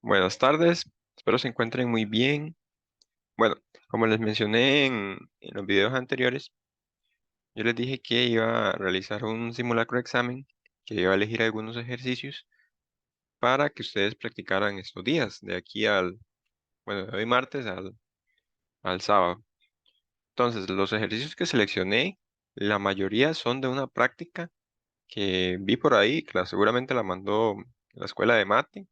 Buenas tardes, espero se encuentren muy bien. Bueno, como les mencioné en los videos anteriores, yo les dije que iba a realizar un simulacro de examen, que iba a elegir algunos ejercicios para que ustedes practicaran estos días, de aquí bueno, de hoy martes al sábado. Entonces, los ejercicios que seleccioné, la mayoría son de una práctica que vi por ahí, que seguramente la mandó la escuela de mate,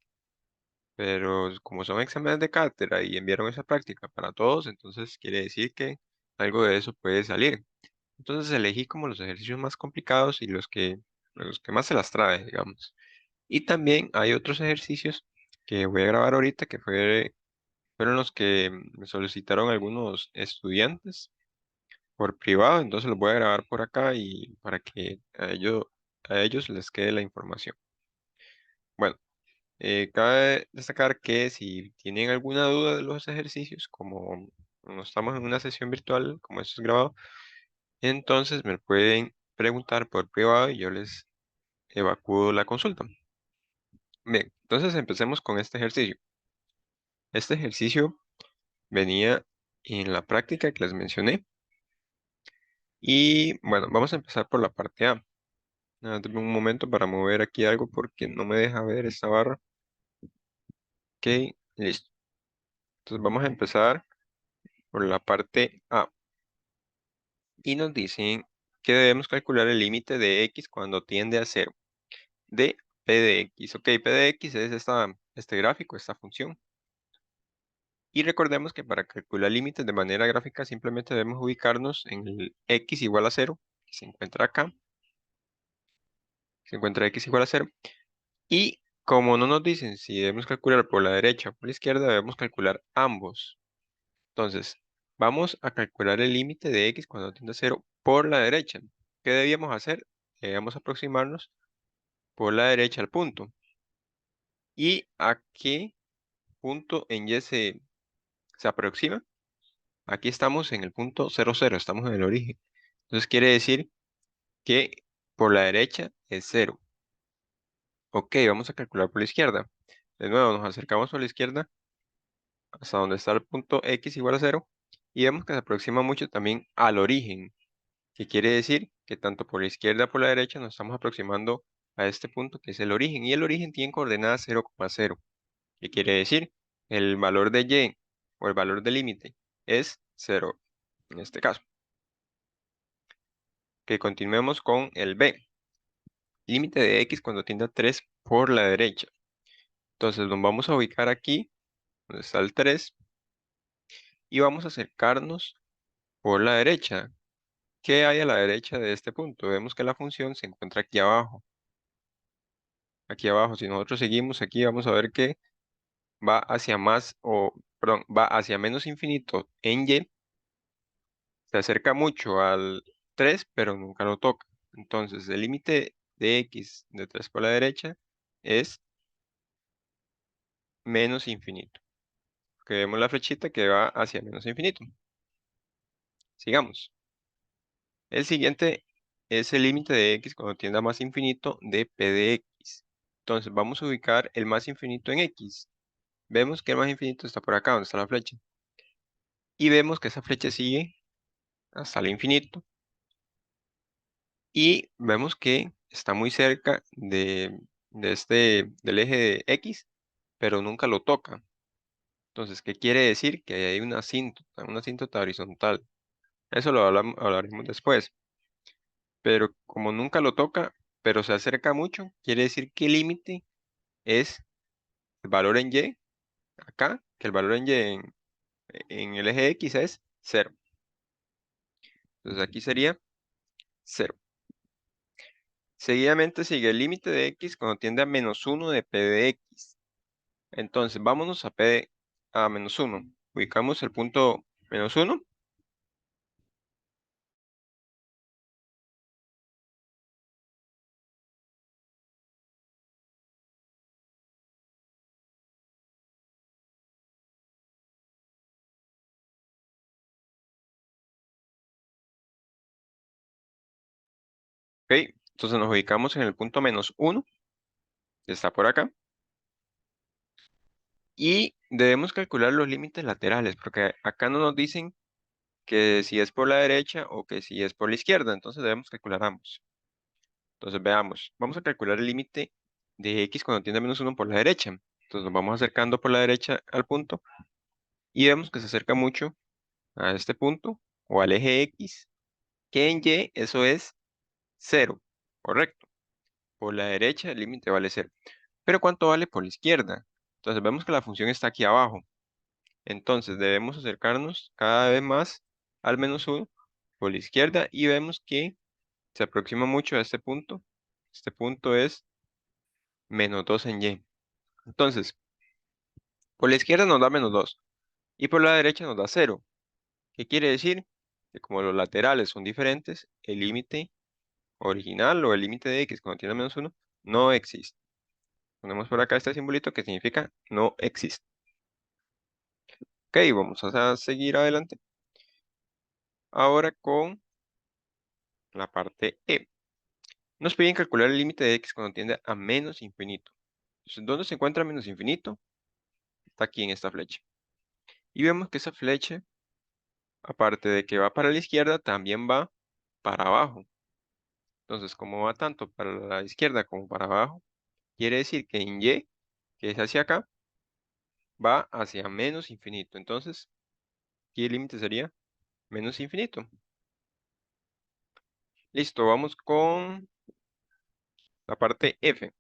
pero como son exámenes de cátedra y enviaron esa práctica para todos, entonces quiere decir que algo de eso puede salir. Entonces elegí como los ejercicios más complicados y los que más se las trae, digamos. Y también hay otros ejercicios que voy a grabar ahorita fueron los que me solicitaron algunos estudiantes por privado, entonces los voy a grabar por acá y para que a ellos les quede la información. Bueno. Cabe destacar que si tienen alguna duda de los ejercicios, como no estamos en una sesión virtual, como esto es grabado, entonces me pueden preguntar por privado y yo les evacúo la consulta. Bien, entonces empecemos con este ejercicio. Este ejercicio venía en la práctica que les mencioné y bueno, vamos a empezar por la parte A. Dame un momento para mover aquí algo porque no me deja ver esta barra. Ok, listo. Entonces vamos a empezar por la parte A. Y nos dicen que debemos calcular el límite de x cuando tiende a cero de p de x. Ok, p de x es este gráfico, esta función. Y recordemos que para calcular límites de manera gráfica simplemente debemos ubicarnos en el x igual a cero, que se encuentra acá, se encuentra x igual a cero. Y como no nos dicen si debemos calcular por la derecha o por la izquierda, debemos calcular ambos. Entonces, vamos a calcular el límite de x cuando tiende a cero por la derecha. ¿Qué debíamos hacer? Debíamos aproximarnos por la derecha al punto. ¿Y a qué punto en Y se aproxima? Aquí estamos en el punto 00, estamos en el origen. Entonces quiere decir que por la derecha es 0. Ok, vamos a calcular por la izquierda. De nuevo, nos acercamos por la izquierda hasta donde está el punto x igual a 0 y vemos que se aproxima mucho también al origen, que quiere decir que tanto por la izquierda como por la derecha nos estamos aproximando a este punto que es el origen y el origen tiene coordenadas 0,0. ¿Qué quiere decir? El valor de y o el valor del límite es 0 en este caso. Que continuemos con el b. Límite de x cuando tiende a 3 por la derecha. Entonces nos vamos a ubicar aquí, donde está el 3, y vamos a acercarnos por la derecha. ¿Qué hay a la derecha de este punto? Vemos que la función se encuentra aquí abajo. Aquí abajo, si nosotros seguimos aquí, vamos a ver que va hacia perdón, va hacia menos infinito en y. Se acerca mucho al 3, pero nunca lo toca. Entonces, el límite de x de 3 por la derecha es menos infinito. Que vemos la flechita que va hacia menos infinito. Sigamos. El siguiente es el límite de x cuando tiende a más infinito de p de x. Entonces, vamos a ubicar el más infinito en x. Vemos que el más infinito está por acá, donde está la flecha. Y vemos que esa flecha sigue hasta el infinito. Y vemos que está muy cerca del eje de X, pero nunca lo toca. Entonces, ¿qué quiere decir? Que hay una asíntota horizontal. Eso hablaremos después. Pero como nunca lo toca, pero se acerca mucho, quiere decir que el límite es el valor en Y, acá, que el valor en Y en el eje X es 0. Entonces aquí sería 0. Seguidamente sigue el límite de X cuando tiende a menos 1 de P de X. Entonces, vámonos a menos 1. Ubicamos el punto menos 1. Ok, entonces nos ubicamos en el punto menos 1, que está por acá. Y debemos calcular los límites laterales, porque acá no nos dicen que si es por la derecha o que si es por la izquierda, entonces debemos calcular ambos. Entonces veamos, vamos a calcular el límite de x cuando tiende a -1 por la derecha. Entonces nos vamos acercando por la derecha al punto y vemos que se acerca mucho a este punto o al eje x, que en y eso es 0, correcto. Por la derecha el límite vale 0. Pero ¿cuánto vale por la izquierda? Entonces vemos que la función está aquí abajo. Entonces debemos acercarnos cada vez más al -1 por la izquierda y vemos que se aproxima mucho a este punto. Este punto es -2 en y. Entonces, por la izquierda nos da -2 y por la derecha nos da 0. ¿Qué quiere decir? Que como los laterales son diferentes, el límite original o el límite de x cuando tiene -1 no existe. Ponemos por acá este simbolito que significa no existe. Ok, vamos a seguir adelante. Ahora con la parte E. Nos piden calcular el límite de x cuando tiende a menos infinito. Entonces, ¿dónde se encuentra menos infinito? Está aquí en esta flecha. Y vemos que esa flecha, aparte de que va para la izquierda, también va para abajo. Entonces, como va tanto para la izquierda como para abajo, quiere decir que en y, que es hacia acá, va hacia menos infinito. Entonces, aquí el límite sería menos infinito. Listo, vamos con la parte F.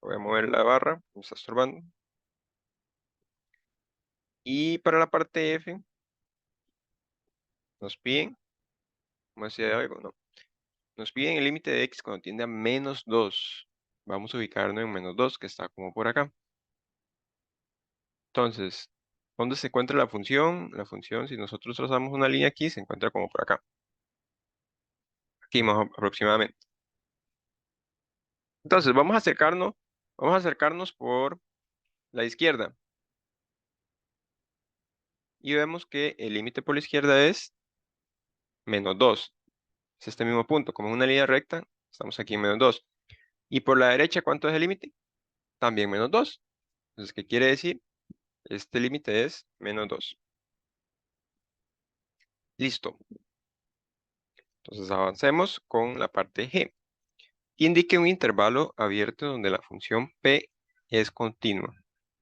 Voy a mover la barra, me está estorbando. Y para la parte F, nos piden, ¿cómo hacía algo? No. Nos piden el límite de x cuando tiende a -2. Vamos a ubicarnos en -2, que está como por acá. Entonces, ¿dónde se encuentra la función? La función, si nosotros trazamos una línea aquí, se encuentra como por acá. Aquí más aproximadamente. Entonces, vamos a acercarnos por la izquierda. Y vemos que el límite por la izquierda es -2. Es este mismo punto. Como es una línea recta, estamos aquí en -2. Y por la derecha, ¿cuánto es el límite? También -2. Entonces, ¿qué quiere decir? Este límite es -2. Listo. Entonces avancemos con la parte G. Indique un intervalo abierto donde la función p es continua.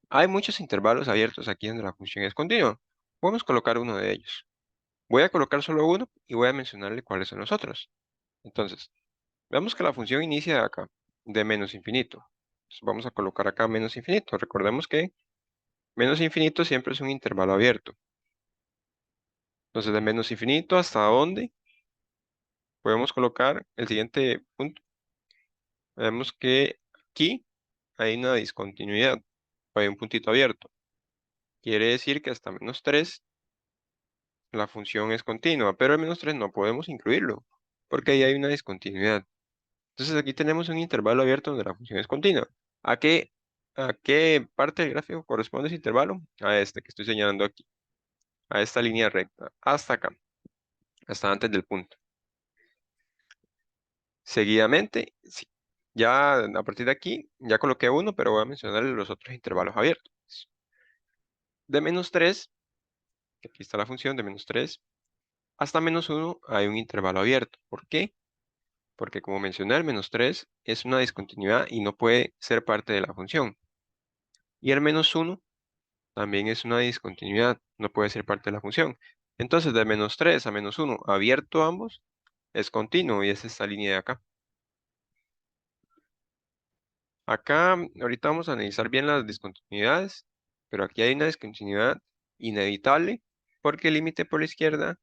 Hay muchos intervalos abiertos aquí donde la función es continua. Podemos colocar uno de ellos. Voy a colocar solo uno y voy a mencionarle cuáles son los otros. Entonces, veamos que la función inicia acá, de menos infinito. Entonces, vamos a colocar acá menos infinito. Recordemos que menos infinito siempre es un intervalo abierto. Entonces, de menos infinito hasta dónde podemos colocar el siguiente punto. Vemos que aquí hay una discontinuidad, hay un puntito abierto. Quiere decir que hasta -3 la función es continua, pero el -3 no podemos incluirlo, porque ahí hay una discontinuidad. Entonces aquí tenemos un intervalo abierto donde la función es continua. ¿A qué parte del gráfico corresponde ese intervalo? A este que estoy señalando aquí, a esta línea recta, hasta acá, hasta antes del punto. Seguidamente, sí, ya a partir de aquí, ya coloqué uno, pero voy a mencionar los otros intervalos abiertos. De -3, que aquí está la función de -3, hasta -1 hay un intervalo abierto. ¿Por qué? Porque como mencioné, el -3 es una discontinuidad y no puede ser parte de la función. Y el -1 también es una discontinuidad, no puede ser parte de la función. Entonces, de -3 a -1, abierto ambos, es continuo y es esta línea de acá. Acá, ahorita vamos a analizar bien las discontinuidades, pero aquí hay una discontinuidad inevitable porque el límite por la izquierda,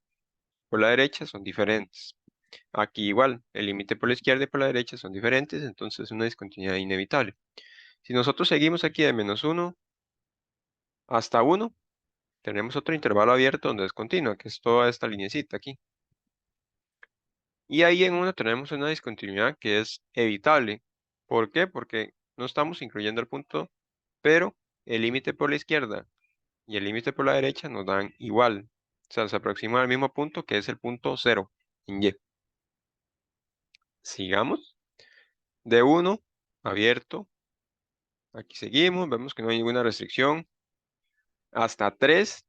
por la derecha son diferentes. Aquí igual, el límite por la izquierda y por la derecha son diferentes, entonces es una discontinuidad inevitable. Si nosotros seguimos aquí de -1 hasta 1, tenemos otro intervalo abierto donde es continua, que es toda esta linecita aquí. Y ahí en 1 tenemos una discontinuidad que es evitable. ¿Por qué? Porque no estamos incluyendo el punto, pero el límite por la izquierda y el límite por la derecha nos dan igual. O sea, se aproximan al mismo punto que es el punto 0 en Y. Sigamos. De 1 abierto Aquí seguimos, vemos que no hay ninguna restricción. Hasta 3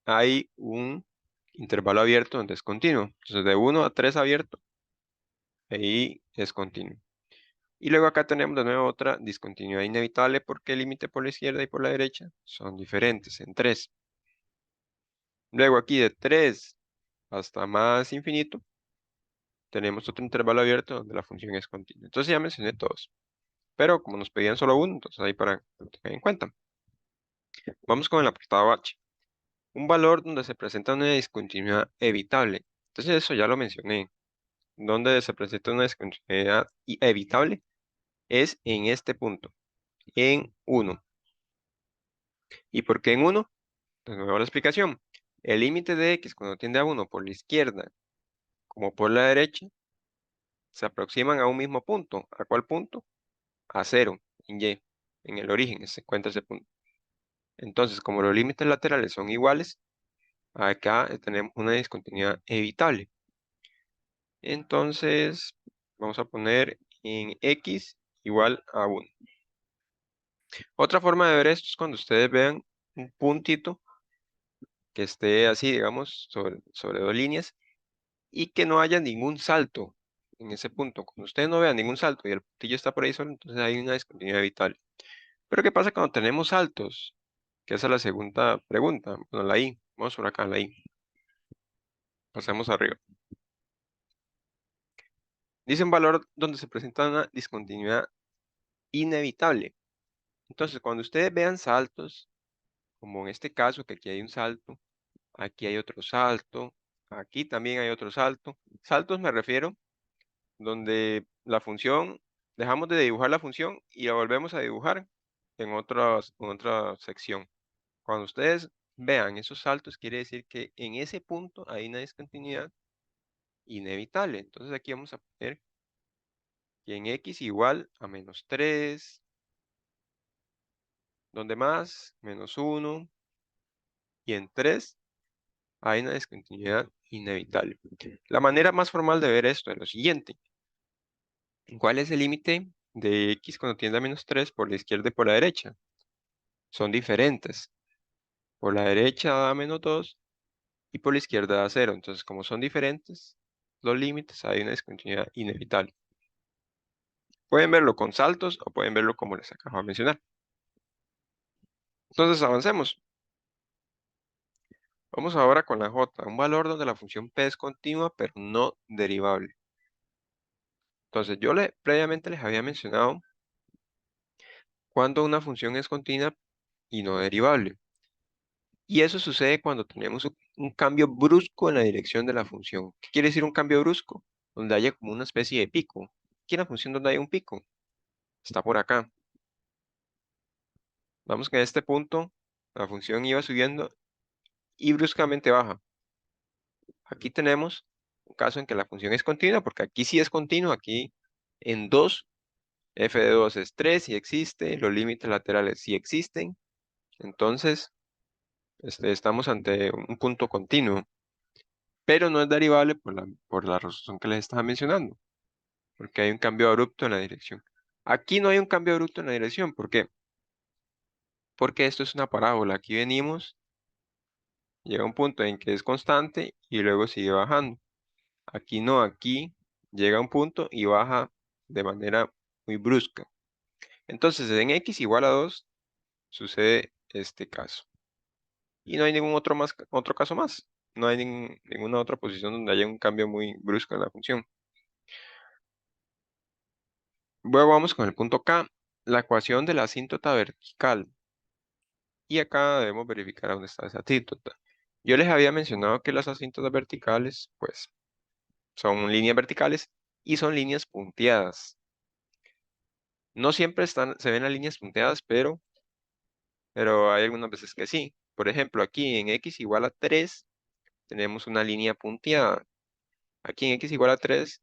hay un intervalo abierto donde es continuo. Entonces de 1 a 3 abierto, ahí es continuo. Y luego acá tenemos de nuevo otra discontinuidad inevitable porque el límite por la izquierda y por la derecha son diferentes en 3. Luego aquí de 3 hasta más infinito, tenemos otro intervalo abierto donde la función es continua. Entonces ya mencioné todos. Pero como nos pedían solo uno, entonces ahí para que lo tengan en cuenta. Vamos con el apartado H. Un valor donde se presenta una discontinuidad evitable. Entonces eso ya lo mencioné. Donde se presenta una discontinuidad evitable es en este punto, en 1. ¿Y por qué en 1? De nuevo la explicación. El límite de x cuando tiende a 1 por la izquierda como por la derecha se aproximan a un mismo punto. ¿A cuál punto? A 0, en y, en el origen se encuentra ese punto. Entonces, como los límites laterales son iguales, acá tenemos una discontinuidad evitable. Entonces, vamos a poner en x igual a 1. Otra forma de ver esto es cuando ustedes vean un puntito que esté así, digamos, sobre dos líneas y que no haya ningún salto en ese punto. Cuando ustedes no vean ningún salto y el puntillo está por ahí solo, entonces hay una discontinuidad evitable. Pero ¿qué pasa cuando tenemos saltos? Que esa es la segunda pregunta. Bueno, la I. Vamos por acá, la I. Pasemos arriba. Dice un valor donde se presenta una discontinuidad inevitable. Entonces, cuando ustedes vean saltos, como en este caso, que aquí hay un salto, aquí hay otro salto, aquí también hay otro salto. Saltos me refiero donde la función, dejamos de dibujar la función y la volvemos a dibujar en otra sección. Cuando ustedes vean esos saltos, quiere decir que en ese punto hay una discontinuidad inevitable. Entonces aquí vamos a poner que en x igual a -3, donde más, -1, y en 3 hay una discontinuidad inevitable. La manera más formal de ver esto es lo siguiente. ¿Cuál es el límite de x cuando tiende a -3 por la izquierda y por la derecha? Son diferentes. Por la derecha da -2 y por la izquierda da 0. Entonces, como son diferentes los límites, hay una discontinuidad inevitable. Pueden verlo con saltos o pueden verlo como les acabo de mencionar. Entonces, avancemos. Vamos ahora con la j, un valor donde la función p es continua pero no derivable. Entonces, previamente les había mencionado cuando una función es continua y no derivable. Y eso sucede cuando tenemos un cambio brusco en la dirección de la función. ¿Qué quiere decir un cambio brusco? Donde haya como una especie de pico. Aquí en la función donde hay un pico, está por acá. Vamos que en este punto la función iba subiendo y bruscamente baja. Aquí tenemos un caso en que la función es continua, porque aquí sí es continua, aquí en 2, f de 2 es 3 y existe, los límites laterales sí existen, entonces estamos ante un punto continuo, pero no es derivable por la razón que les estaba mencionando, porque hay un cambio abrupto en la dirección. Aquí no hay un cambio abrupto en la dirección, ¿por qué? Porque esto es una parábola, aquí venimos, llega un punto en que es constante y luego sigue bajando. Aquí no, aquí llega un punto y baja de manera muy brusca. Entonces, en x igual a 2 sucede este caso. Y no hay ningún otro caso más. No hay ninguna otra posición donde haya un cambio muy brusco en la función. Luego vamos con el punto K, la ecuación de la asíntota vertical. Y acá debemos verificar dónde está esa asíntota. Yo les había mencionado que las asíntotas verticales, pues, son líneas verticales y son líneas punteadas. No siempre se ven las líneas punteadas, pero hay algunas veces que sí. Por ejemplo, aquí en x igual a 3 tenemos una línea punteada. Aquí en x igual a 3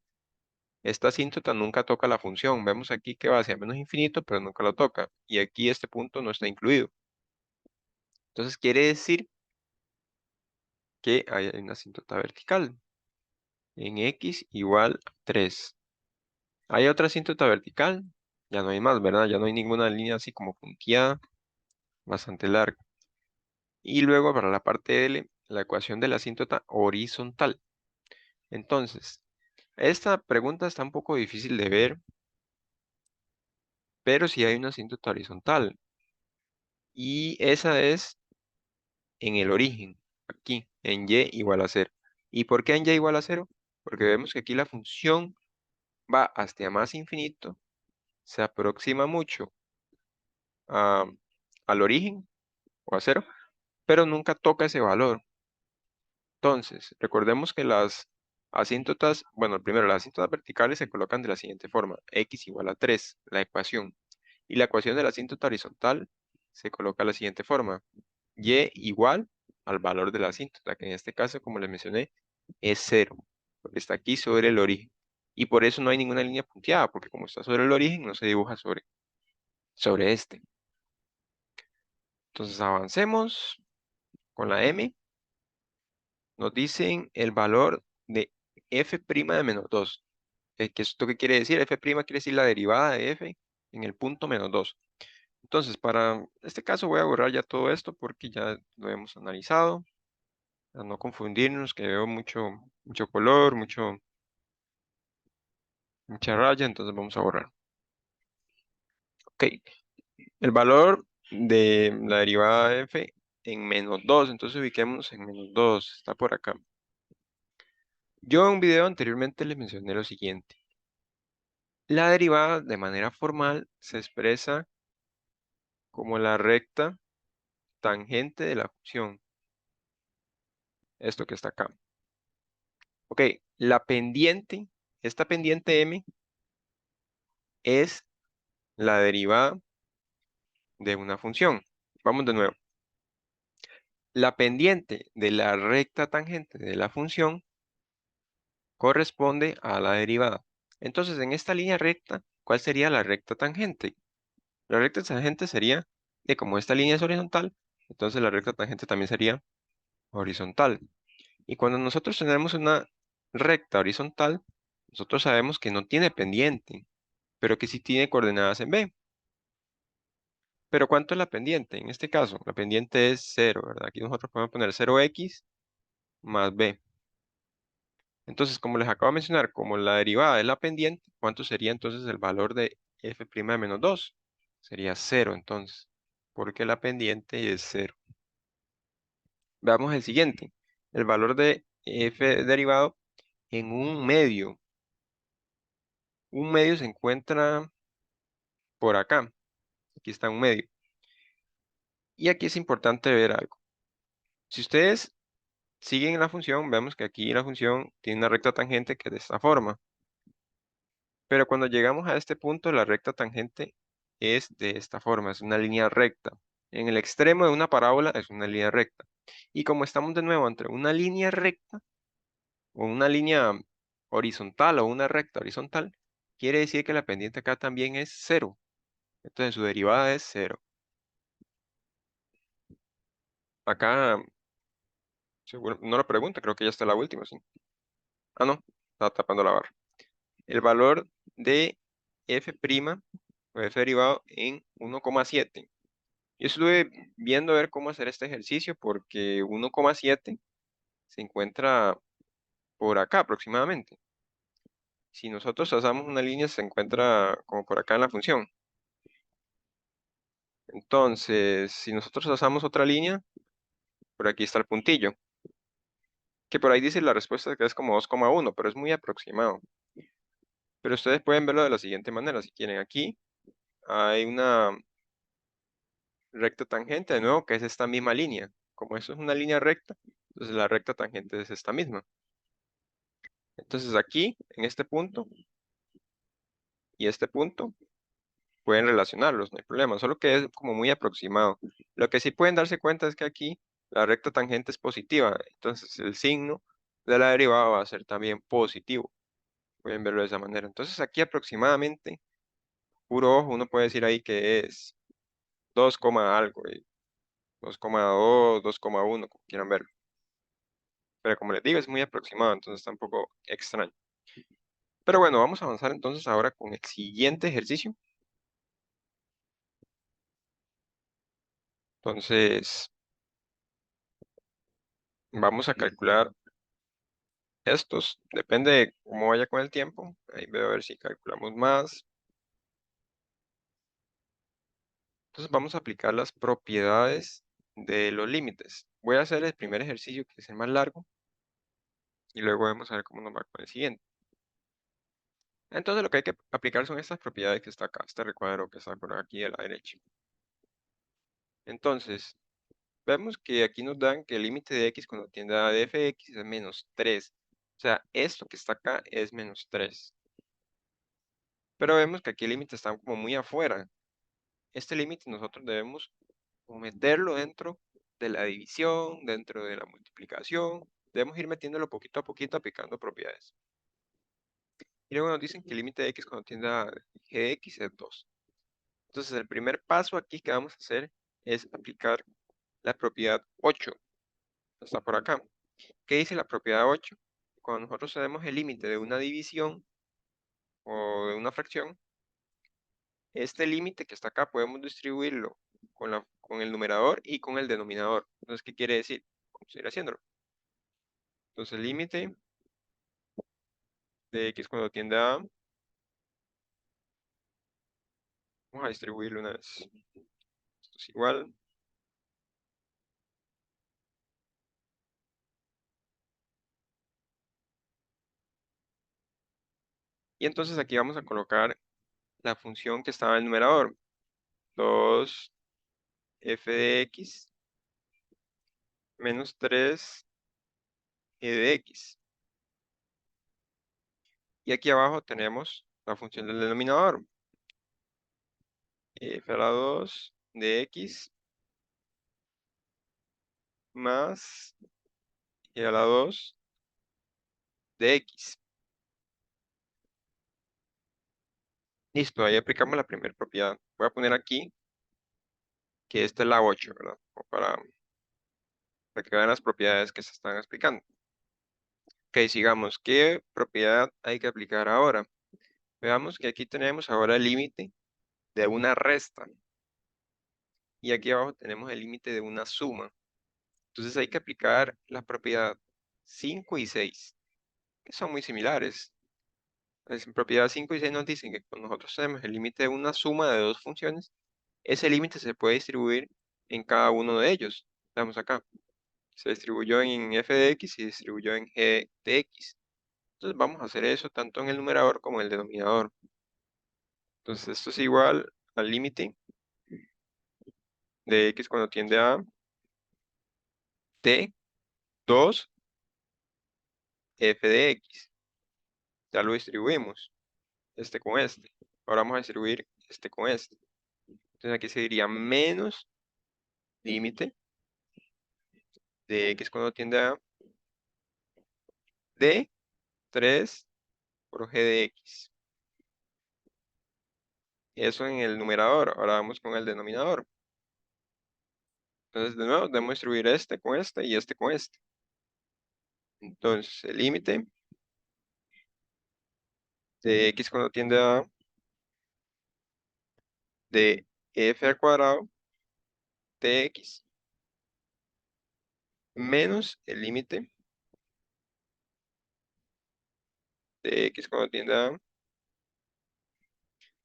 esta asíntota nunca toca la función. Vemos aquí que va hacia menos infinito, pero nunca lo toca. Y aquí este punto no está incluido. Entonces quiere decir que hay una asíntota vertical. En x igual a 3. ¿Hay otra asíntota vertical? Ya no hay más, ¿verdad? Ya no hay ninguna línea así como punteada, bastante larga. Y luego para la parte L, la ecuación de la asíntota horizontal. Entonces, esta pregunta está un poco difícil de ver, pero sí hay una asíntota horizontal. Y esa es en el origen, aquí, en y igual a cero. ¿Y por qué en y igual a cero? Porque vemos que aquí la función va hasta más infinito, se aproxima mucho a- al origen o a cero, pero nunca toca ese valor. Entonces, recordemos que las asíntotas, bueno, primero las asíntotas verticales se colocan de la siguiente forma: x igual a 3, la ecuación. Y la ecuación de la asíntota horizontal se coloca de la siguiente forma: y igual al valor de la asíntota, que en este caso, como les mencioné, es cero, porque está aquí sobre el origen. Y por eso no hay ninguna línea punteada, porque como está sobre el origen, no se dibuja sobre este. Entonces avancemos con la m. Nos dicen el valor de f' de menos 2. ¿Esto qué quiere decir? F' quiere decir la derivada de f en el punto menos 2. Entonces, para este caso voy a borrar ya todo esto porque ya lo hemos analizado, para no confundirnos, que veo mucho color, mucha raya, entonces vamos a borrar. Ok, el valor de la derivada de f en menos 2, entonces ubiquémonos en menos 2, está por acá. Yo en un video anteriormente les mencioné lo siguiente. La derivada de manera formal se expresa como la recta tangente de la función. Esto que está acá. Ok, la pendiente, esta pendiente m es la derivada de una función. Vamos de nuevo. La pendiente de la recta tangente de la función corresponde a la derivada. Entonces, en esta línea recta, ¿cuál sería la recta tangente? La recta tangente sería, de como esta línea es horizontal, entonces la recta tangente también sería horizontal. Y cuando nosotros tenemos una recta horizontal, nosotros sabemos que no tiene pendiente, pero que sí tiene coordenadas en B. Pero ¿cuánto es la pendiente? En este caso, la pendiente es 0, ¿verdad? Aquí nosotros podemos poner 0x más B. Entonces, como les acabo de mencionar, como la derivada de la pendiente, ¿cuánto sería entonces el valor de f' de menos 2? Sería 0 entonces, porque la pendiente es 0. Veamos el siguiente. El valor de f derivado en un medio. Un medio se encuentra por acá. Aquí está un medio. Y aquí es importante ver algo. Si ustedes siguen la función, vemos que aquí la función tiene una recta tangente que es de esta forma. Pero cuando llegamos a este punto, la recta tangente es de esta forma, es una línea recta. En el extremo de una parábola es una línea recta. Y como estamos de nuevo entre una línea recta o una línea horizontal o una recta horizontal, quiere decir que la pendiente acá también es 0. Entonces su derivada es 0. Acá, seguro, no lo pregunta, creo que ya está la última, ¿sí? Ah, no, está tapando la barra. El valor de f' o f derivado en 1,7. Yo estuve viendo a ver cómo hacer este ejercicio porque 1,7 se encuentra por acá aproximadamente. Si nosotros trazamos una línea, se encuentra como por acá en la función. Entonces, si nosotros trazamos otra línea, por aquí está el puntillo, que por ahí dice la respuesta que es como 2,1, pero es muy aproximado. Pero ustedes pueden verlo de la siguiente manera, si quieren. Aquí hay una recta tangente, de nuevo, que es esta misma línea. Como eso es una línea recta, entonces la recta tangente es esta misma. Entonces aquí, en este punto y este punto, pueden relacionarlos, no hay problema, solo que es como muy aproximado. Lo que sí pueden darse cuenta es que aquí la recta tangente es positiva, entonces el signo de la derivada va a ser también positivo. Pueden verlo de esa manera. Entonces aquí aproximadamente, puro ojo, uno puede decir ahí que es 2, algo, 2,2, 2,1, como quieran verlo. Pero como les digo, es muy aproximado, entonces está un poco extraño. Pero bueno, vamos a avanzar entonces ahora con el siguiente ejercicio. Entonces, vamos a calcular estos. Depende de cómo vaya con el tiempo. Ahí voy a ver si calculamos más. Entonces vamos a aplicar las propiedades de los límites. Voy a hacer el primer ejercicio, que es el más largo, y luego vamos a ver cómo nos va con el siguiente. Entonces lo que hay que aplicar son estas propiedades que está acá, este recuadro que está por aquí a la derecha. Entonces, vemos que aquí nos dan que el límite de x cuando tiende a f de x es menos 3. O sea, esto que está acá es menos 3. Pero vemos que aquí el límite está como muy afuera. Este límite nosotros debemos como meterlo dentro de la división, dentro de la multiplicación. Debemos ir metiéndolo poquito a poquito aplicando propiedades. Y luego nos dicen que el límite de x cuando tiende a g de x es 2. Entonces el primer paso aquí que vamos a hacer es aplicar la propiedad 8. Está por acá. ¿Qué dice la propiedad 8? Cuando nosotros tenemos el límite de una división o de una fracción, este límite que está acá podemos distribuirlo con el numerador y con el denominador. Entonces, ¿qué quiere decir? Vamos a ir haciéndolo. Entonces, el límite de x cuando tiende a... Vamos a distribuirlo una vez. Esto es igual. Y entonces aquí vamos a colocar la función que estaba en el numerador. 2f de x menos 3 de x. Y aquí abajo tenemos la función del denominador. F a la 2 de x más y a la 2 de x. Listo, ahí aplicamos la primera propiedad. Voy a poner aquí que esta es la 8, ¿verdad? Como para que vean las propiedades que se están explicando. Ok, sigamos. ¿Qué propiedad hay que aplicar ahora? Veamos que aquí tenemos ahora el límite de una resta. Y aquí abajo tenemos el límite de una suma. Entonces hay que aplicar la propiedad 5 y 6, que son muy similares. En propiedad 5 y 6 nos dicen que cuando nosotros tenemos el límite de una suma de dos funciones, ese límite se puede distribuir en cada uno de ellos. Vamos acá. Se distribuyó en f de x y distribuyó en g de x. Entonces vamos a hacer eso tanto en el numerador como en el denominador. Entonces esto es igual al límite de x cuando tiende a t 2 f de x. Ya lo distribuimos, este con este. Ahora vamos a distribuir este con este. Entonces aquí se diría menos límite de x cuando tiende a d 3 por g de x. Eso en el numerador. Ahora vamos con el denominador. Entonces, de nuevo, debemos distribuir este con este y este con este. Entonces, el límite de x cuando tiende a de f al cuadrado de x menos el límite de x cuando tiende a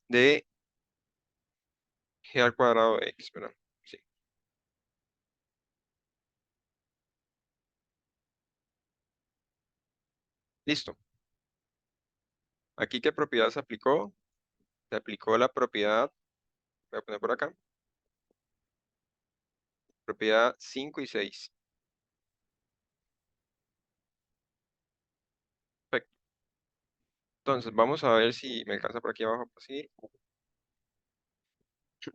de g al cuadrado de x, ¿verdad? Sí. Listo. Aquí, ¿qué propiedad se aplicó? Se aplicó la propiedad, voy a poner por acá, propiedad 5 y 6. Perfecto. Entonces, vamos a ver si me alcanza por aquí abajo para seguir.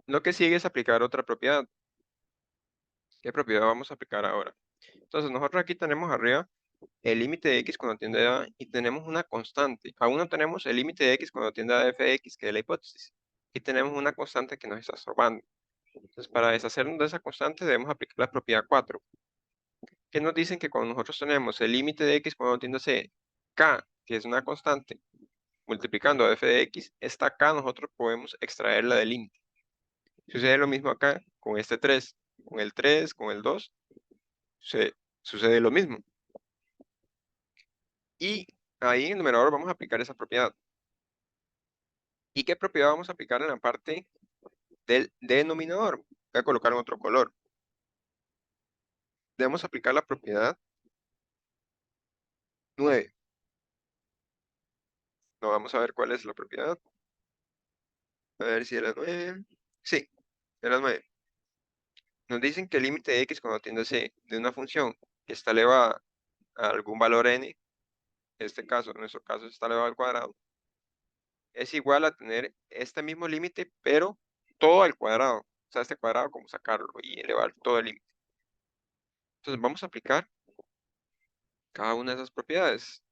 Lo que sigue es aplicar otra propiedad. ¿Qué propiedad vamos a aplicar ahora? Entonces, nosotros aquí tenemos arriba el límite de x cuando tiende a y tenemos una constante. Aún no tenemos el límite de x cuando tiende a f de x, que es la hipótesis. Y tenemos una constante que nos está estorbando. Entonces, para deshacernos de esa constante, debemos aplicar la propiedad 4, que nos dicen que cuando nosotros tenemos el límite de x cuando tiende a c, k, que es una constante, multiplicando a f de x, esta k nosotros podemos extraerla del límite. Sucede lo mismo acá con este 3. con el 3, con el 2, sucede lo mismo. Y ahí en el numerador vamos a aplicar esa propiedad. ¿Y qué propiedad vamos a aplicar en la parte del denominador? Voy a colocar en otro color. Debemos aplicar la propiedad 9. No, vamos a ver cuál es la propiedad. A ver si era 9. Sí, era 9. Nos dicen que el límite de x cuando tiende a c de una función que está elevada a algún valor n, en nuestro caso está elevado al cuadrado, es igual a tener este mismo límite, pero todo al cuadrado. O sea, este cuadrado, como sacarlo y elevar todo el límite. Entonces vamos a aplicar cada una de esas propiedades.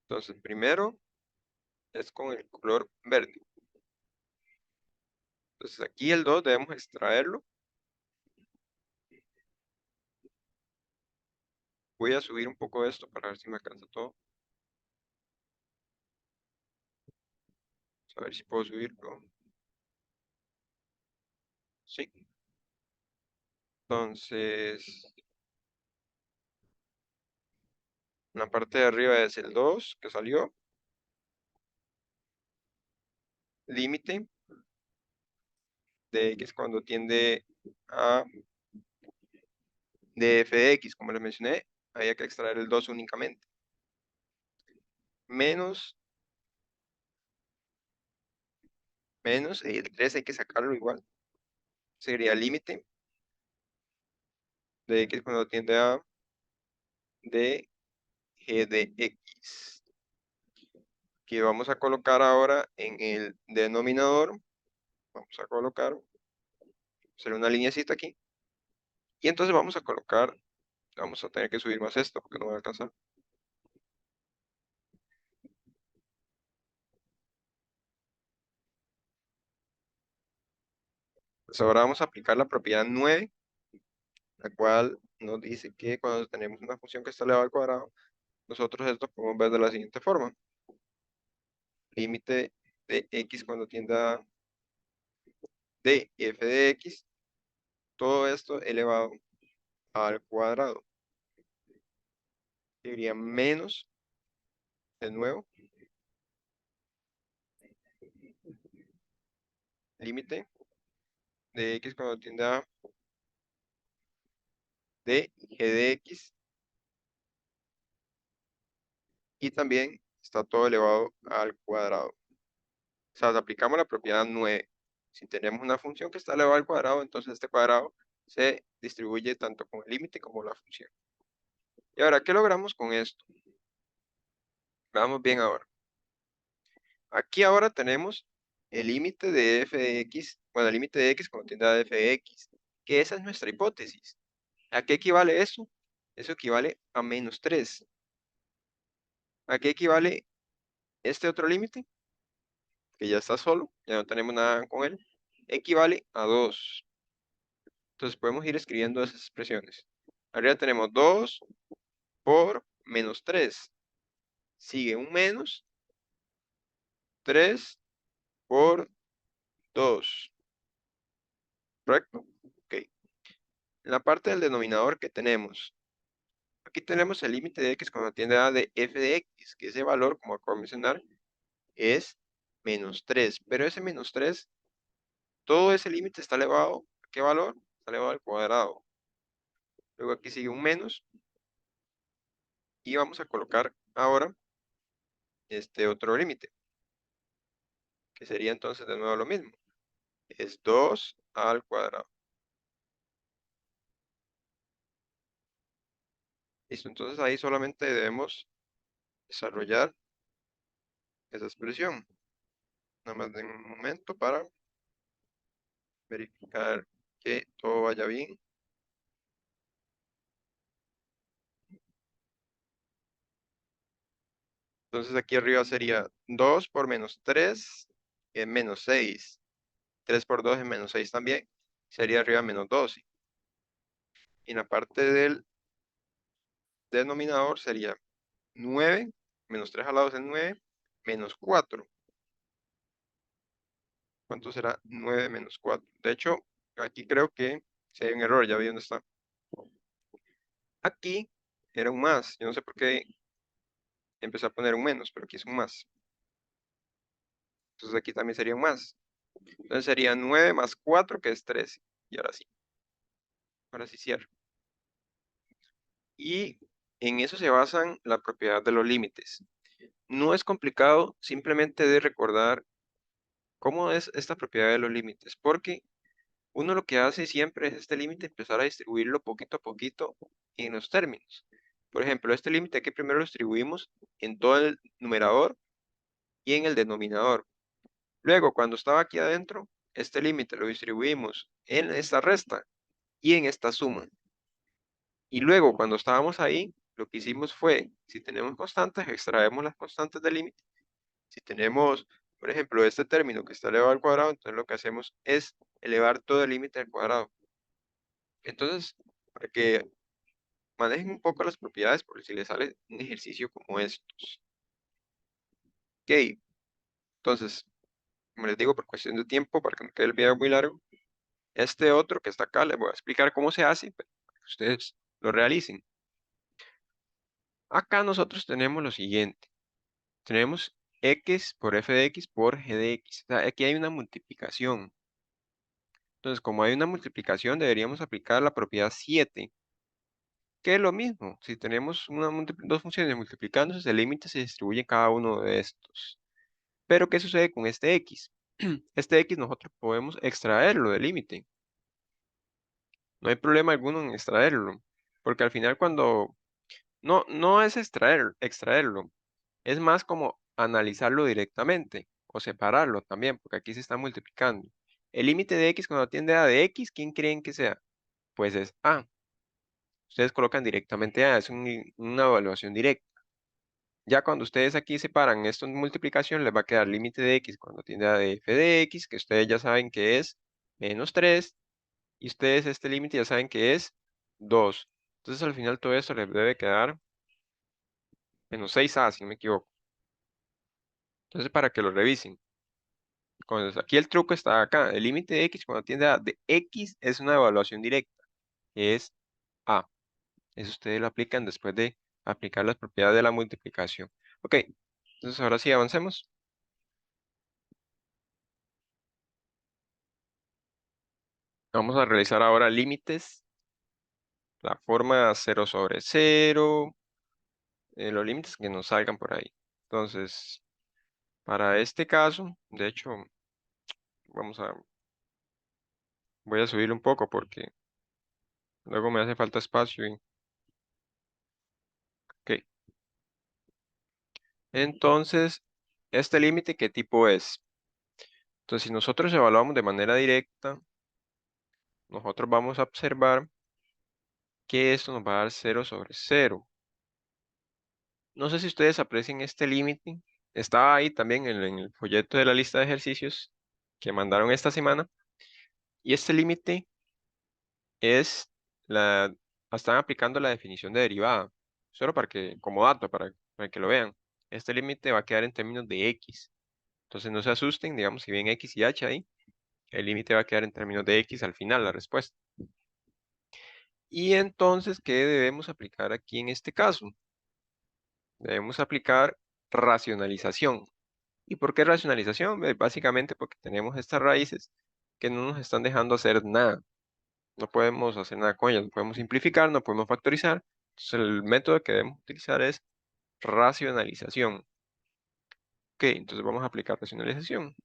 Entonces, primero es con el color verde. Entonces aquí el 2 debemos extraerlo. Voy a subir un poco esto para ver si me alcanza todo. A ver si puedo subirlo. Sí. Entonces, la parte de arriba es el 2 que salió. Límite de x cuando tiende a de f de x, como les mencioné, había que extraer el 2 únicamente. Menos, y el 3 hay que sacarlo igual. Sería límite de x cuando tiende a de g de x. Que vamos a colocar ahora en el denominador. Vamos a colocar, hacer una lineacita aquí. Y entonces vamos a colocar, vamos a tener que subir más esto porque no va a alcanzar. Pues ahora vamos a aplicar la propiedad 9, la cual nos dice que cuando tenemos una función que está elevada al cuadrado, nosotros esto podemos ver de la siguiente forma. Límite de x cuando tienda a d y f de x, todo esto elevado al cuadrado. Sería menos, de nuevo, límite de x cuando tiende a d g de x, y también está todo elevado al cuadrado. O sea, aplicamos la propiedad 9. Si tenemos una función que está elevada al cuadrado, entonces este cuadrado se distribuye tanto con el límite como la función. Y ahora, ¿qué logramos con esto? Veamos bien ahora. Aquí ahora tenemos el límite de f de x, bueno, el límite de x cuando tiende a f de x, que esa es nuestra hipótesis. ¿A qué equivale eso? Eso equivale a menos 3. ¿A qué equivale este otro límite? Que ya está solo, ya no tenemos nada con él. Equivale a 2. Entonces podemos ir escribiendo esas expresiones. Arriba tenemos 2 por menos 3. Sigue un menos 3 por 2. ¿Correcto? Ok. En la parte del denominador que tenemos, aquí tenemos el límite de x cuando tiende a de f de x, que ese valor, como acabo de mencionar, es menos 3. Pero ese menos 3, todo ese límite está elevado, ¿a qué valor? Está elevado al cuadrado. Luego aquí sigue un menos. Y vamos a colocar ahora este otro límite, que sería entonces de nuevo lo mismo. Es 2 al cuadrado. Listo, entonces ahí solamente debemos desarrollar esa expresión. Nada más de un momento para verificar que todo vaya bien. Entonces aquí arriba sería 2 por menos 3 es menos 6. 3 por 2 es menos 6 también. Sería arriba menos 12. Y en la parte del denominador sería 9, menos 3 al lado es 9, menos 4. ¿Cuánto será 9 menos 4? De hecho, Aquí creo que sí hay un error, ya vi dónde está. Aquí era un más. Yo no sé por qué empecé a poner un menos, pero aquí es un más. Entonces aquí también sería un más. Entonces sería 9 más 4 que es 13. Y ahora sí cierro. Y en eso se basan la propiedad de los límites. No es complicado, simplemente de recordar cómo es esta propiedad de los límites, porque uno lo que hace siempre es este límite empezar a distribuirlo poquito a poquito en los términos. Por ejemplo, este límite que primero lo distribuimos en todo el numerador y en el denominador. Luego, cuando estaba aquí adentro, este límite lo distribuimos en esta resta y en esta suma. Y luego, cuando estábamos ahí, lo que hicimos fue, si tenemos constantes, extraemos las constantes del límite. Si tenemos, por ejemplo, este término que está elevado al cuadrado, entonces lo que hacemos es elevar todo el límite al cuadrado. Entonces, para que manejen un poco las propiedades, por si les sale un ejercicio como estos. Ok, entonces, como les digo, por cuestión de tiempo, para que no quede el video muy largo, este otro que está acá, les voy a explicar cómo se hace, para que ustedes lo realicen. Acá nosotros tenemos lo siguiente. Tenemos x por f de x por g de x. O sea, aquí hay una multiplicación. Entonces, como hay una multiplicación, deberíamos aplicar la propiedad 7, que es lo mismo. Si tenemos dos funciones multiplicándose, el límite se distribuye en cada uno de estos. Pero, ¿qué sucede con este x? Este x nosotros podemos extraerlo del límite. No hay problema alguno en extraerlo. Porque al final cuando... no es extraerlo. Es más como analizarlo directamente o separarlo también, porque aquí se está multiplicando. El límite de x cuando tiende a de x, ¿quién creen que sea? Pues es a. Ustedes colocan directamente a, es una evaluación directa. Ya cuando ustedes aquí separan esto en multiplicación, les va a quedar límite de x cuando tiende a de f de x, que ustedes ya saben que es menos 3, y ustedes este límite ya saben que es 2. Entonces al final todo esto les debe quedar menos 6a, si no me equivoco. Entonces para que lo revisen. Entonces, aquí el truco está acá. El límite de x cuando tiende a de x es una evaluación directa, que es a. Eso ustedes lo aplican después de aplicar las propiedades de la multiplicación. Ok, entonces ahora sí avancemos. Vamos a realizar ahora límites, la forma 0 sobre 0, los límites que nos salgan por ahí. Entonces, para este caso, de hecho, vamos a, voy a subir un poco porque luego me hace falta espacio. Ok, entonces, ¿este límite qué tipo es? Entonces, si nosotros evaluamos de manera directa, nosotros vamos a observar que esto nos va a dar 0 sobre 0. No sé si ustedes aprecian este límite. Estaba ahí también en el folleto de la lista de ejercicios que mandaron esta semana. Y este límite es la... Están aplicando la definición de derivada. Solo para que, como dato, para que lo vean. Este límite va a quedar en términos de x. Entonces no se asusten, digamos, si ven x y h ahí, el límite va a quedar en términos de x al final, la respuesta. Y entonces, ¿qué debemos aplicar aquí en este caso? Debemos aplicar racionalización. ¿Y por qué racionalización? Básicamente porque tenemos estas raíces que no nos están dejando hacer nada. No podemos hacer nada con ellas, no podemos simplificar, no podemos factorizar. Entonces, el método que debemos utilizar es racionalización. Ok, entonces vamos a aplicar racionalización.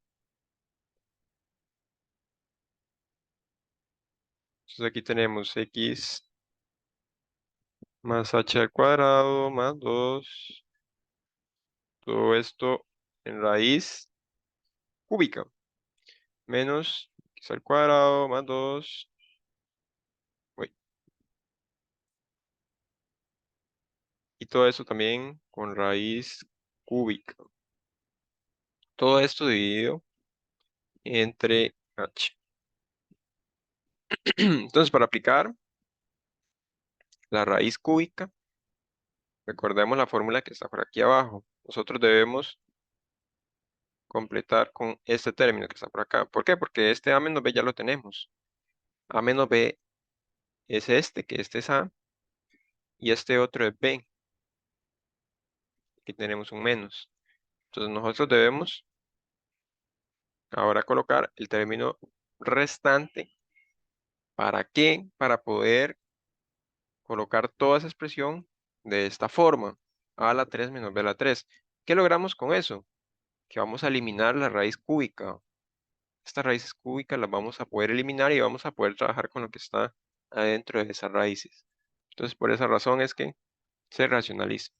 Entonces aquí tenemos x más h al cuadrado más 2. Todo esto en raíz cúbica. Menos x al cuadrado más 2. Uy, y todo esto también con raíz cúbica. Todo esto dividido entre h. Entonces, para aplicar la raíz cúbica, recordemos la fórmula que está por aquí abajo. Nosotros debemos completar con este término que está por acá. ¿Por qué? Porque este a menos b ya lo tenemos. A menos B es este, que este es A, y este otro es B. Aquí tenemos un menos. Entonces nosotros debemos ahora colocar el término restante. ¿Para qué? Para poder colocar toda esa expresión de esta forma. A a la 3 menos B a la 3. ¿Qué logramos con eso? Que vamos a eliminar la raíz cúbica. Estas raíces cúbicas las vamos a poder eliminar y vamos a poder trabajar con lo que está adentro de esas raíces. Entonces, por esa razón es que se racionaliza.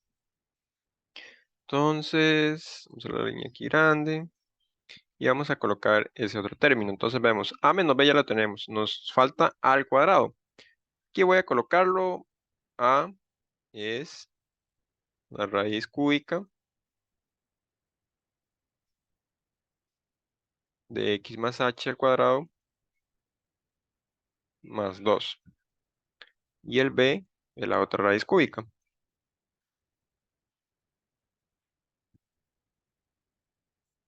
Entonces, vamos a la línea aquí grande y vamos a colocar ese otro término. Entonces vemos, a menos b ya lo tenemos. Nos falta a al cuadrado. Aquí voy a colocarlo. A es la raíz cúbica de x más h al cuadrado más 2. Y el b es la otra raíz cúbica.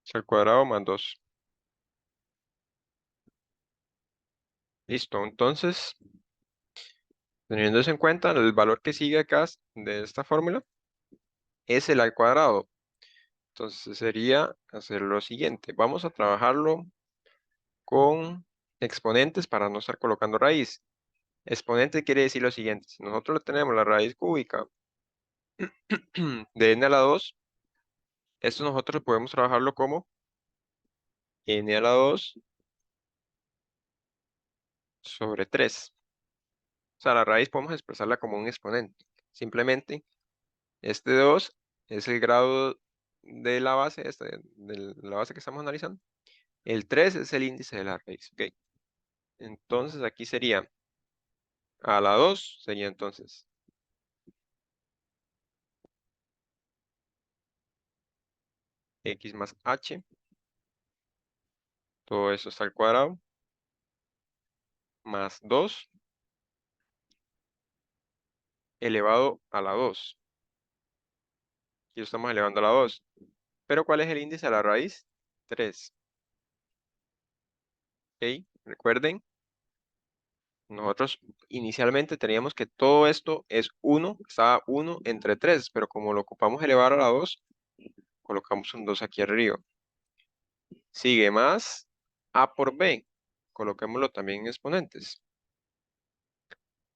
Es al cuadrado más 2. Listo. Entonces, teniendo eso en cuenta, el valor que sigue acá de esta fórmula es el al cuadrado. Entonces sería hacer lo siguiente. Vamos a trabajarlo con exponentes para no estar colocando raíz. Exponente quiere decir lo siguiente. Si nosotros tenemos la raíz cúbica de n a la 2, esto nosotros podemos trabajarlo como n a la 2 sobre 3. O sea, la raíz podemos expresarla como un exponente. Simplemente, este 2 es el grado de la base, de la base que estamos analizando. El 3 es el índice de la raíz. ¿Ok? Entonces aquí sería a la 2, sería entonces x más h, todo eso está al cuadrado, más 2 elevado a la 2. Y lo estamos elevando a la 2. Pero ¿cuál es el índice de la raíz? 3. ¿Ok? Recuerden, nosotros inicialmente teníamos que todo esto es 1, estaba 1 entre 3, pero como lo ocupamos elevar a la 2, colocamos un 2 aquí arriba. Sigue más a por b, coloquémoslo también en exponentes.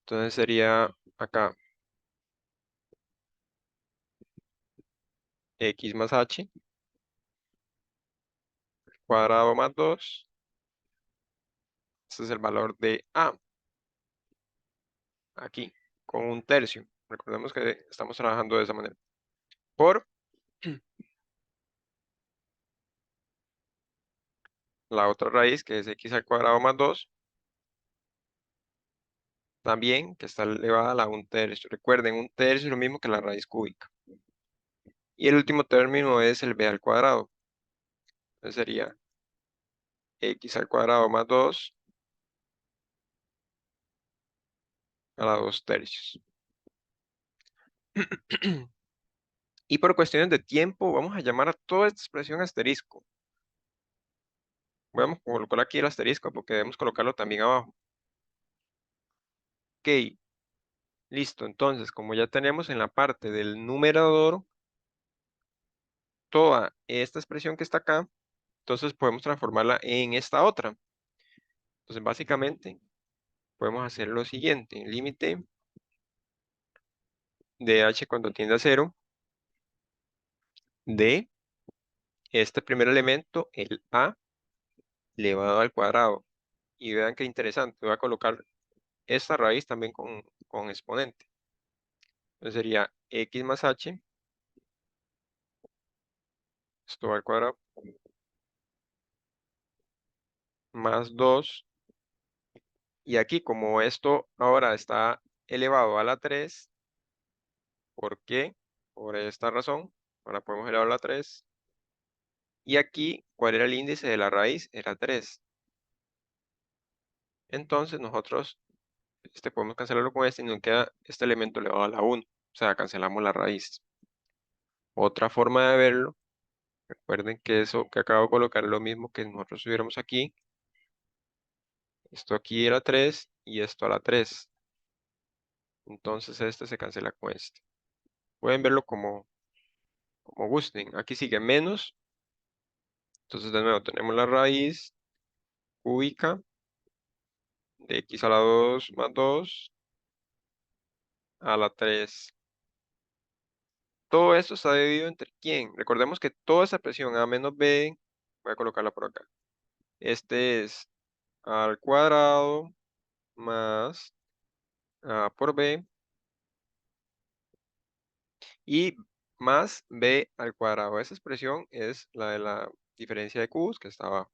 Entonces sería acá x más h, cuadrado más 2. Este es el valor de a, aquí, con un tercio. Recordemos que estamos trabajando de esa manera. Por la otra raíz, que es x al cuadrado más 2, también, que está elevada a la un tercio. Recuerden, un tercio es lo mismo que la raíz cúbica. Y el último término es el b al cuadrado. Entonces sería x al cuadrado más 2 a la 2 tercios. Y por cuestiones de tiempo, vamos a llamar a toda esta expresión asterisco. Vamos a colocar aquí el asterisco porque debemos colocarlo también abajo. Ok, listo. Entonces, como ya tenemos en la parte del numerador toda esta expresión que está acá, entonces podemos transformarla en esta otra. Entonces, básicamente, podemos hacer lo siguiente. Límite de h cuando tiende a 0 de este primer elemento, el a, elevado al cuadrado. Y vean qué interesante. Voy a colocar esta raíz también con exponente. Entonces sería x más h, esto al cuadrado, más 2. Y aquí, como esto ahora está elevado a la 3, ¿por qué? Por esta razón. Ahora podemos elevar a la 3. Y aquí, ¿cuál era el índice de la raíz? Era 3. Entonces nosotros podemos cancelarlo con este y nos queda este elemento elevado a la 1. O sea, cancelamos la raíz. Otra forma de verlo, recuerden que eso que acabo de colocar es lo mismo que nosotros tuviéramos aquí. Esto aquí era 3 y esto a la 3. Entonces este se cancela con este. Pueden verlo como gusten. Aquí sigue menos. Entonces de nuevo tenemos la raíz cúbica de x a la 2 más 2 a la 3. Todo esto está dividido entre quién. Recordemos que toda esa presión a menos b, voy a colocarla por acá. Este es a al cuadrado más a por b y más b al cuadrado. Esa expresión es la de la diferencia de cubos que está abajo.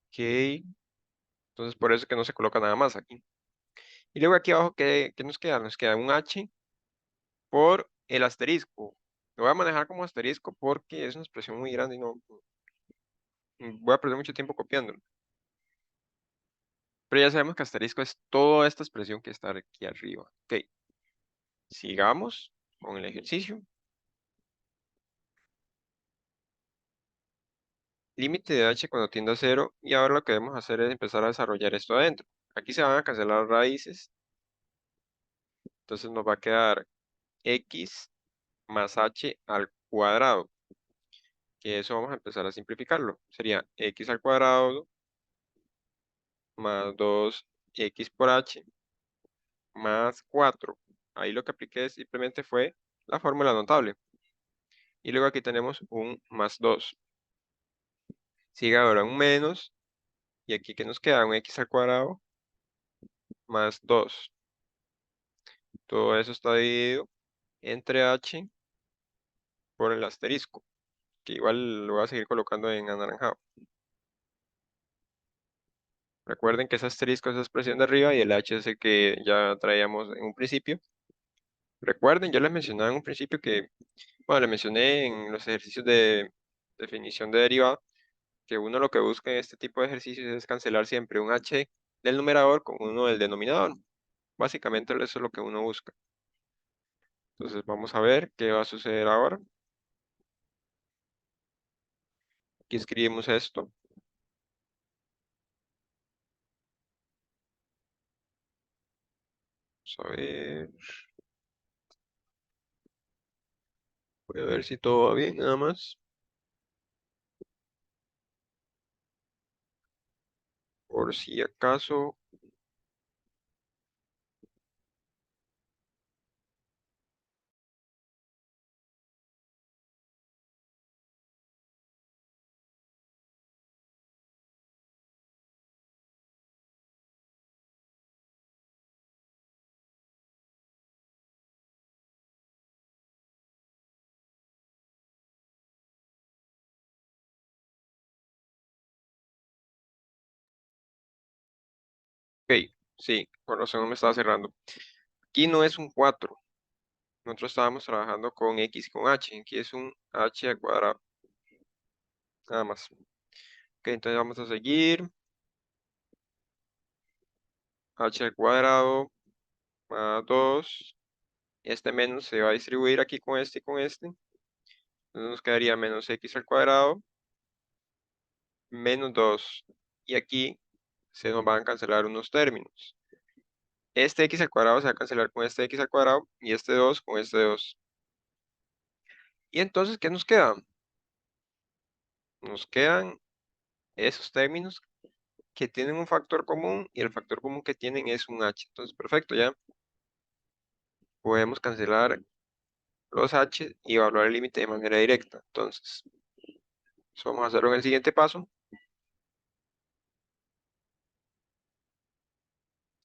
Ok, entonces por eso es que no se coloca nada más aquí. Y luego aquí abajo, ¿qué nos queda? Nos queda un h por el asterisco. Lo voy a manejar como asterisco porque es una expresión muy grande y no voy a perder mucho tiempo copiándolo. Pero ya sabemos que asterisco es toda esta expresión que está aquí arriba. Ok, sigamos con el ejercicio. Límite de h cuando tiende a 0 y ahora lo que debemos hacer es empezar a desarrollar esto adentro. Aquí se van a cancelar raíces, entonces nos va a quedar x más h al cuadrado, que eso vamos a empezar a simplificarlo. Sería x al cuadrado más 2x por h más 4. Ahí lo que apliqué simplemente fue la fórmula notable. Y luego aquí tenemos un más 2. Sigue ahora un menos. Y aquí que nos queda un x al cuadrado más 2. Todo eso está dividido entre h por el asterisco, que igual lo voy a seguir colocando en anaranjado. Recuerden que ese asterisco es la expresión de arriba y el h es el que ya traíamos en un principio. Recuerden, yo les mencionaba en un principio que, bueno, les mencioné en los ejercicios de definición de derivada, que uno lo que busca en este tipo de ejercicios es cancelar siempre un h del numerador con uno del denominador. Básicamente eso es lo que uno busca. Entonces vamos a ver qué va a suceder ahora. Aquí escribimos esto. Vamos a ver. Voy a ver si todo va bien, nada más. Por si acaso. Ok, sí, por razón no me estaba cerrando. Aquí no es un 4. Nosotros estábamos trabajando con x y con h. Aquí es un h al cuadrado. Nada más. Ok, entonces vamos a seguir. H al cuadrado más 2. Este menos se va a distribuir aquí con este y con este. Entonces nos quedaría menos x al cuadrado menos 2. Y aquí se nos van a cancelar unos términos. Este x al cuadrado se va a cancelar con este x al cuadrado y este 2 con este 2. Y entonces, ¿qué nos queda? Nos quedan esos términos que tienen un factor común y el factor común que tienen es un h. Entonces, perfecto, ya podemos cancelar los h y evaluar el límite de manera directa. Entonces, eso vamos a hacerlo en el siguiente paso.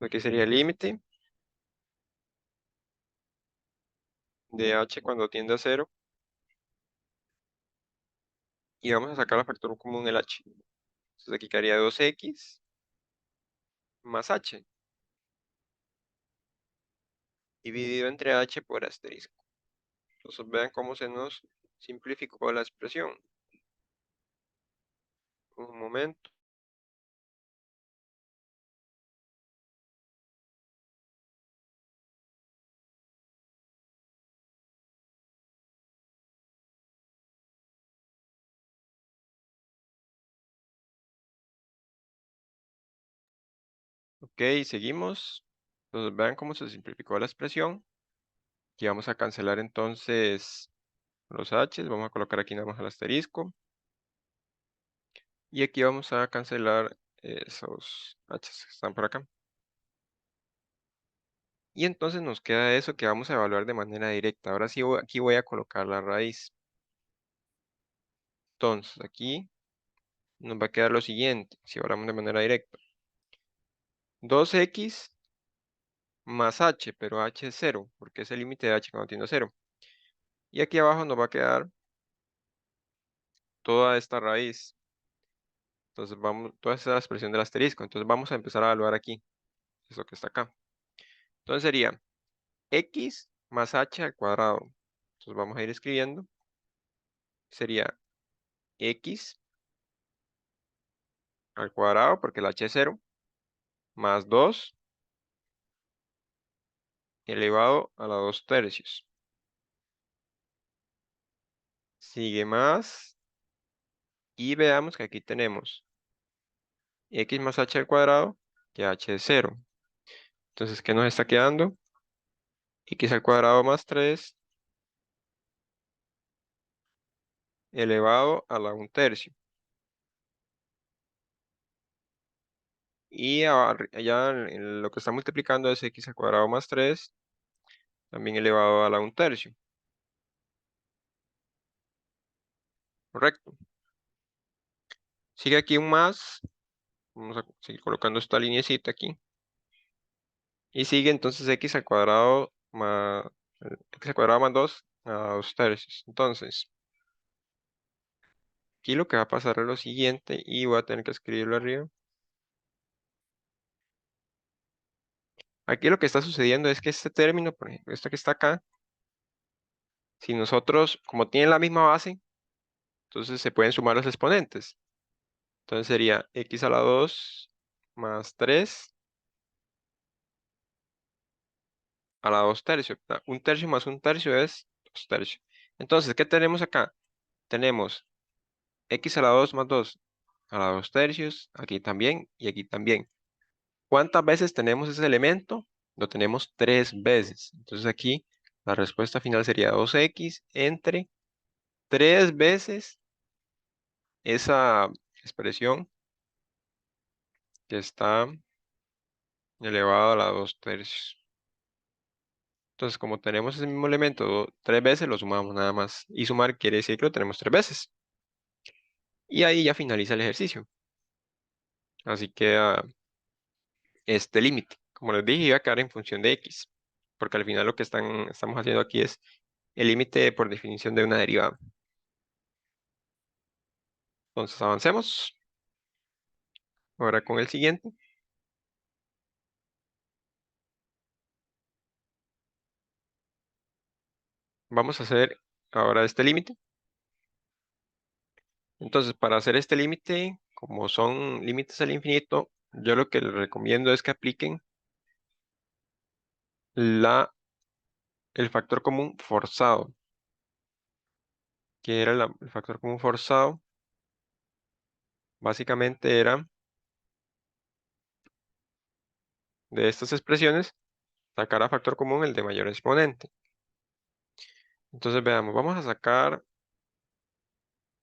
Aquí sería el límite de h cuando tiende a 0 y vamos a sacar el factor común el h. Entonces aquí quedaría 2x más h dividido entre h por asterisco. Entonces vean cómo se nos simplificó la expresión. Un momento. Ok, seguimos. Entonces vean cómo se simplificó la expresión. Aquí vamos a cancelar entonces los h's. Vamos a colocar aquí nada más el asterisco. Y aquí vamos a cancelar esos h's que están por acá. Y entonces nos queda eso que vamos a evaluar de manera directa. Ahora sí, aquí voy a colocar la raíz. Entonces, aquí nos va a quedar lo siguiente, si hablamos de manera directa. 2x más h, pero h es 0, porque es el límite de h cuando tiende a 0. Y aquí abajo nos va a quedar toda esta raíz. Entonces vamos, toda esta es la expresión del asterisco. Entonces vamos a empezar a evaluar aquí, eso que está acá. Entonces sería x más h al cuadrado. Entonces vamos a ir escribiendo. Sería x al cuadrado, porque el h es 0, más 2 elevado a la 2 tercios. Sigue más. Y veamos que aquí tenemos x más h al cuadrado, que h es 0. Entonces, ¿qué nos está quedando? X al cuadrado más 3 elevado a la 1 tercio. Y allá en lo que está multiplicando es x al cuadrado más 3, también elevado a la 1 tercio. Correcto. Sigue aquí un más. Vamos a seguir colocando esta linecita aquí. Y sigue entonces x al cuadrado más, x al cuadrado más 2 a 2 tercios. Entonces, aquí lo que va a pasar es lo siguiente y voy a tener que escribirlo arriba. Aquí lo que está sucediendo es que este término, por ejemplo, este que está acá, si nosotros, como tienen la misma base, entonces se pueden sumar los exponentes. Entonces sería x a la 2 más 3 a la 2 tercios. Un tercio más un tercio es 2 tercios. Entonces, ¿qué tenemos acá? Tenemos x a la 2 más 2 a la 2 tercios, aquí también y aquí también. ¿Cuántas veces tenemos ese elemento? Lo tenemos 3 veces. Entonces aquí la respuesta final sería 2x entre 3 veces esa expresión que está elevado a la 2 tercios. Entonces, como tenemos ese mismo elemento 3 veces, lo sumamos nada más. Y sumar quiere decir que lo tenemos 3 veces. Y ahí ya finaliza el ejercicio. Así queda este límite. Como les dije, iba a quedar en función de x. Porque al final lo que estamos haciendo aquí es el límite por definición de una derivada. Entonces, avancemos. Ahora con el siguiente. Vamos a hacer ahora este límite. Entonces, para hacer este límite, como son límites al infinito, yo lo que les recomiendo es que apliquen el factor común forzado. Que era el factor común forzado? Básicamente era de estas expresiones sacar a factor común el de mayor exponente. Entonces veamos, vamos a sacar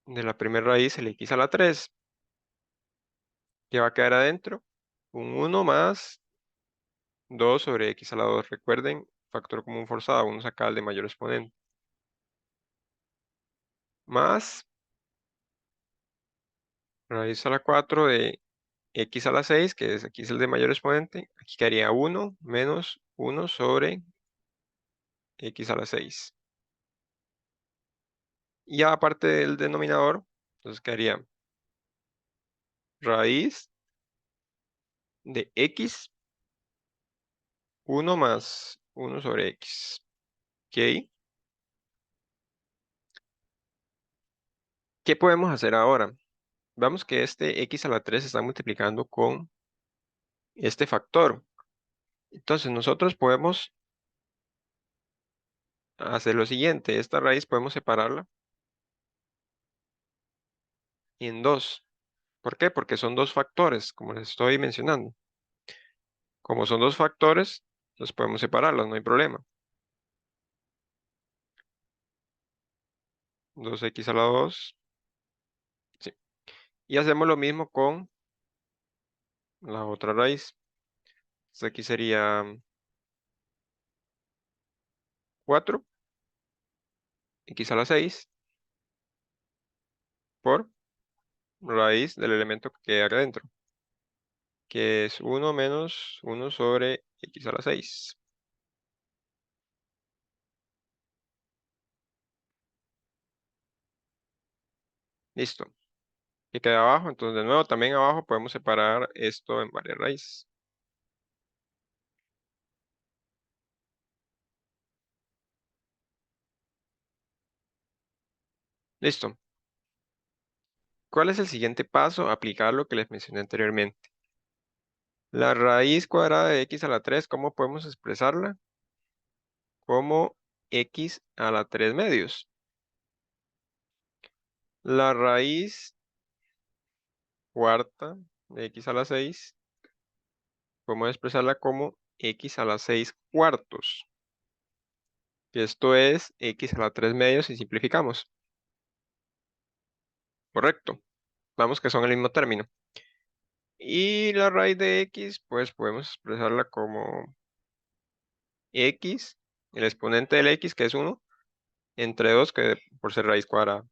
de la primera raíz el x a la 3. ¿Qué va a quedar adentro? Un 1 más 2 sobre x a la 2. Recuerden, factor común forzado, uno saca el de mayor exponente. Más raíz a la 4 de x a la 6, que es aquí es el de mayor exponente. Aquí quedaría 1 menos 1 sobre x a la 6. Y aparte del denominador, entonces quedaría raíz de x, 1 más 1 sobre x. ¿Ok? ¿Qué podemos hacer ahora? Vamos que este x a la 3 se está multiplicando con este factor. Entonces nosotros podemos hacer lo siguiente. Esta raíz podemos separarla en dos. ¿Por qué? Porque son dos factores, como les estoy mencionando. Como son dos factores, los podemos separarlos, no hay problema. 2x a la 2. Sí. Y hacemos lo mismo con la otra raíz. Entonces aquí sería 4x a la 6 por raíz del elemento que queda acá adentro, que es 1 menos 1 sobre x a la 6. Listo. Y queda abajo, entonces de nuevo también abajo podemos separar esto en varias raíces. Listo. ¿Cuál es el siguiente paso? Aplicar lo que les mencioné anteriormente. La raíz cuadrada de x a la 3, ¿cómo podemos expresarla? Como x a la 3 medios. La raíz cuarta de x a la 6, podemos expresarla como x a la 6 cuartos. Que esto es x a la 3 medios si simplificamos. Correcto. Vamos que son el mismo término. Y la raíz de x, pues podemos expresarla como x, el exponente del x, que es 1, entre 2, que por ser raíz cuadrada.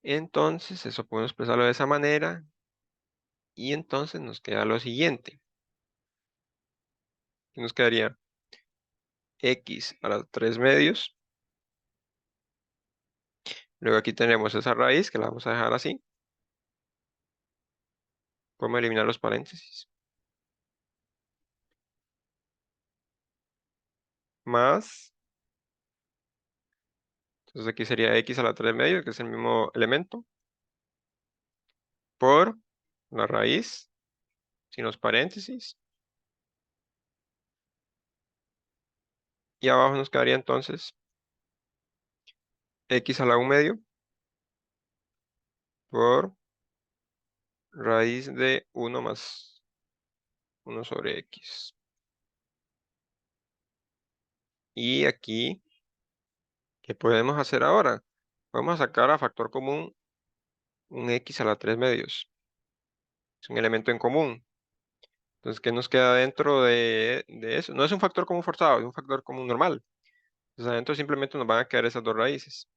Entonces, eso podemos expresarlo de esa manera. Y entonces nos queda lo siguiente. ¿Qué nos quedaría? X a la 3 medios. Luego aquí tenemos esa raíz, que la vamos a dejar así. Podemos eliminar los paréntesis. Más. Entonces aquí sería x a la 3 medios, que es el mismo elemento. Por la raíz, sin los paréntesis. Y abajo nos quedaría entonces x a la 1 medio por raíz de 1 más 1 sobre x. Y aquí, ¿qué podemos hacer ahora? Podemos sacar a factor común un x a la 3 medios. Es un elemento en común. Entonces, ¿qué nos queda dentro de eso? No es un factor común forzado, es un factor común normal. Entonces, adentro simplemente nos van a quedar esas dos raíces.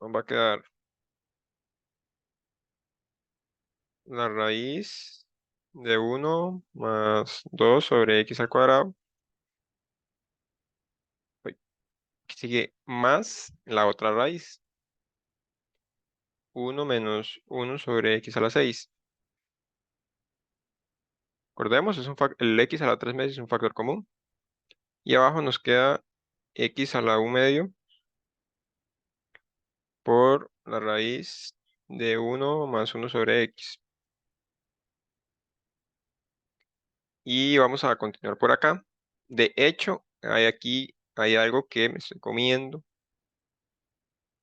Nos va a quedar la raíz de 1 más 2 sobre x al cuadrado. Uy, aquí sigue más la otra raíz. 1 menos 1 sobre x a la 6. Recordemos, el x a la 3 medios es un factor común. Y abajo nos queda x a la 1 medio por la raíz de 1 más 1 sobre x. Y vamos a continuar por acá. De hecho, hay algo que me estoy comiendo,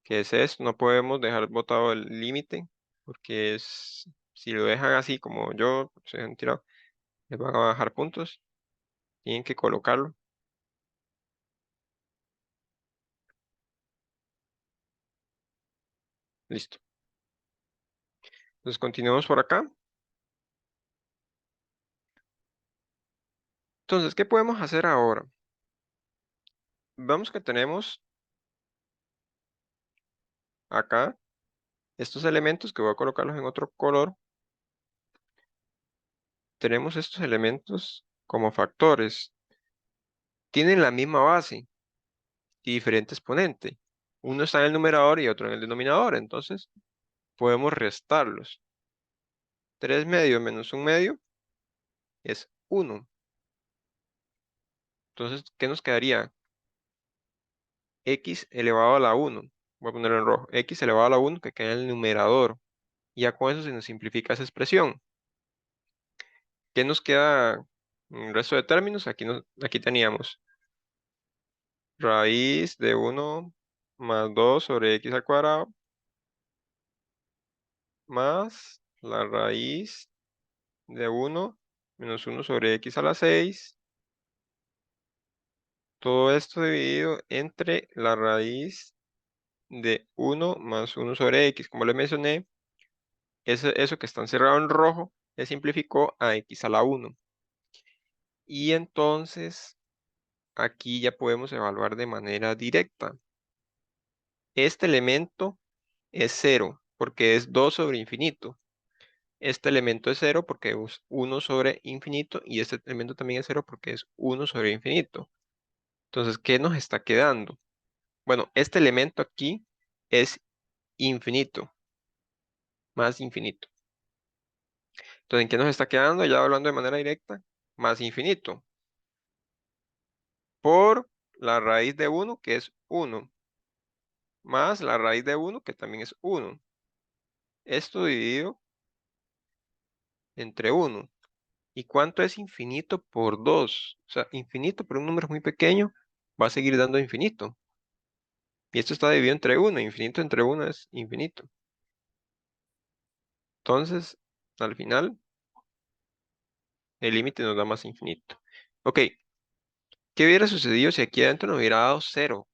que es esto. No podemos dejar botado el límite, porque si lo dejan así como yo, se han tirado, les van a bajar puntos. Tienen que colocarlo. Listo. Entonces continuamos por acá. Entonces, ¿qué podemos hacer ahora? Vemos que tenemos acá estos elementos, que voy a colocarlos en otro color. Tenemos estos elementos como factores. Tienen la misma base y diferente exponente. Uno está en el numerador y otro en el denominador. Entonces, podemos restarlos. 3 medios menos 1 medio es 1. Entonces, ¿qué nos quedaría? X elevado a la 1. Voy a ponerlo en rojo. X elevado a la 1 que queda en el numerador. Y ya con eso se nos simplifica esa expresión. ¿Qué nos queda en el resto de términos? Aquí teníamos raíz de 1 más 2 sobre x al cuadrado más la raíz de 1 menos 1 sobre x a la 6. Todo esto dividido entre la raíz de 1 más 1 sobre x. Como le mencioné, eso que está encerrado en rojo se simplificó a x a la 1. Y entonces aquí ya podemos evaluar de manera directa. Este elemento es 0 porque es 2 sobre infinito. Este elemento es 0 porque es 1 sobre infinito y este elemento también es 0 porque es 1 sobre infinito. Entonces, ¿qué nos está quedando? Bueno, este elemento aquí es infinito, más infinito. Entonces, ¿en qué nos está quedando? Ya hablando de manera directa, más infinito por la raíz de 1 que es 1, más la raíz de 1 que también es 1. Esto dividido entre 1. ¿Y cuánto es infinito por 2? O sea, infinito por un número muy pequeño va a seguir dando infinito. Y esto está dividido entre 1. Infinito entre 1 es infinito. Entonces, al final, el límite nos da más infinito. Ok, ¿qué hubiera sucedido si aquí adentro nos hubiera dado 0?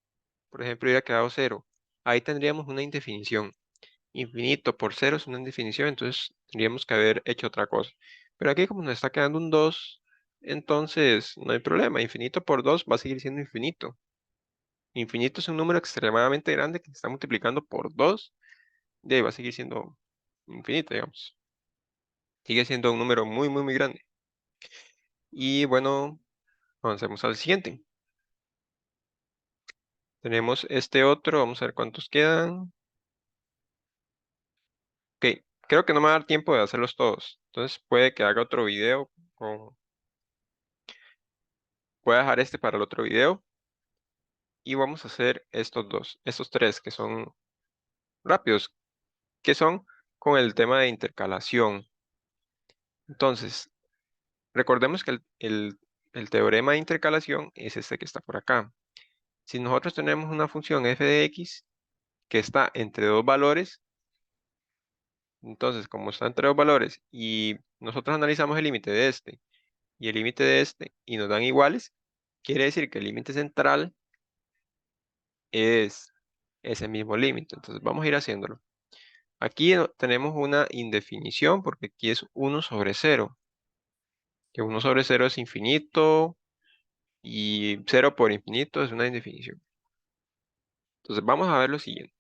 Por ejemplo, hubiera quedado 0. Ahí tendríamos una indefinición. Infinito por 0 es una indefinición, entonces tendríamos que haber hecho otra cosa. Pero aquí como nos está quedando un 2, entonces no hay problema. Infinito por 2 va a seguir siendo infinito. Infinito es un número extremadamente grande que se está multiplicando por 2, y ahí va a seguir siendo infinito, digamos. Sigue siendo un número muy, muy, muy grande. Y bueno, avancemos al siguiente. Tenemos este otro, vamos a ver cuántos quedan. Ok, creo que no me va a dar tiempo de hacerlos todos. Entonces puede que haga otro video. Voy a dejar este para el otro video. Y vamos a hacer estos tres que son rápidos, que son con el tema de intercalación. Entonces, recordemos que el teorema de intercalación es este que está por acá. Si nosotros tenemos una función f de x que está entre dos valores, entonces como está entre dos valores y nosotros analizamos el límite de este y el límite de este y nos dan iguales, quiere decir que el límite central es ese mismo límite. Entonces vamos a ir haciéndolo. Aquí tenemos una indefinición porque aquí es 1 sobre 0, que 1 sobre 0 es infinito y 0 por infinito es una indefinición. Entonces vamos a ver lo siguiente.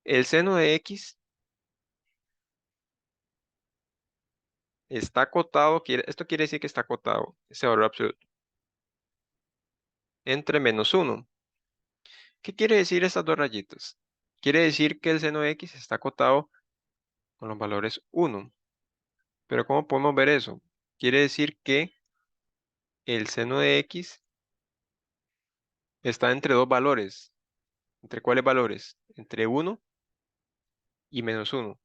El seno de x está acotado, esto quiere decir que está acotado, ese valor absoluto, entre menos 1. ¿Qué quiere decir estas dos rayitas? Quiere decir que el seno de x está acotado con los valores 1. Pero ¿cómo podemos ver eso? Quiere decir que el seno de x está entre dos valores. ¿Entre cuáles valores? Entre 1 y menos 1.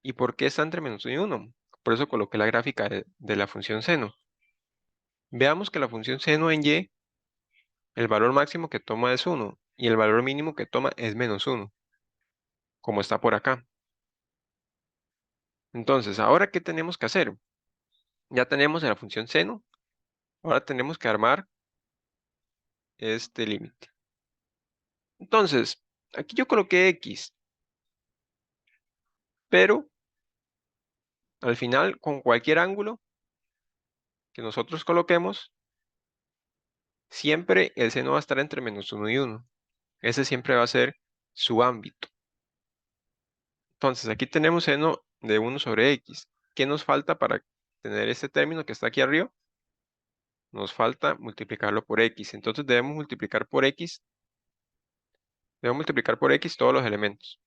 ¿Y por qué está entre menos 1 y 1? Por eso coloqué la gráfica de la función seno. Veamos que la función seno en y, el valor máximo que toma es 1 y el valor mínimo que toma es menos 1, como está por acá. Entonces, ¿ahora qué tenemos que hacer? Ya tenemos la función seno, ahora tenemos que armar este límite. Entonces, aquí yo coloqué x, pero al final, con cualquier ángulo que nosotros coloquemos, siempre el seno va a estar entre menos 1 y 1. Ese siempre va a ser su ámbito. Entonces, aquí tenemos seno de 1 sobre x. ¿Qué nos falta para tener este término que está aquí arriba? Nos falta multiplicarlo por x. Entonces, debemos multiplicar por x todos los elementos.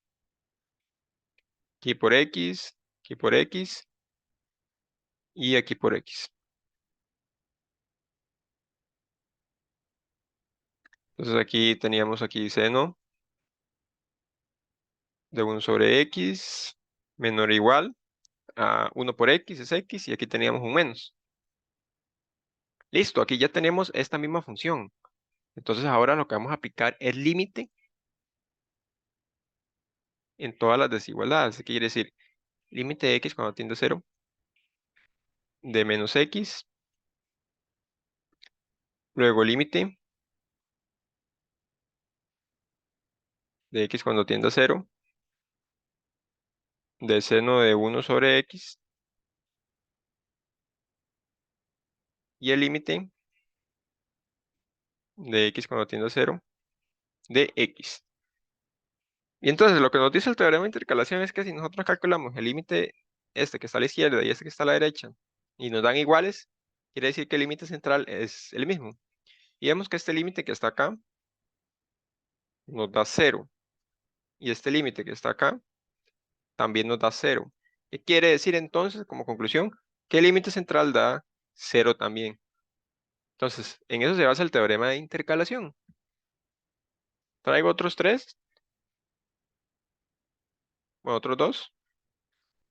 Aquí por x y aquí por x. Entonces, aquí teníamos aquí seno de 1 sobre x menor o igual a 1 por x y aquí teníamos un menos. Listo, aquí ya tenemos esta misma función. Entonces ahora lo que vamos a aplicar es límite en todas las desigualdades. ¿Qué quiere decir? Límite de x cuando tiende a 0 de menos x, luego límite de x cuando tiende a 0 de seno de 1 sobre x, y el límite de x cuando tiende a 0 de x. Y entonces lo que nos dice el teorema de intercalación es que si nosotros calculamos el límite este que está a la izquierda y este que está a la derecha y nos dan iguales, quiere decir que el límite central es el mismo. Y vemos que este límite que está acá nos da 0 y este límite que está acá también nos da 0. ¿Qué quiere decir entonces, como conclusión? Que el límite central da 0 también. Entonces, en eso se basa el teorema de intercalación. Traigo otros tres, bueno, otros dos,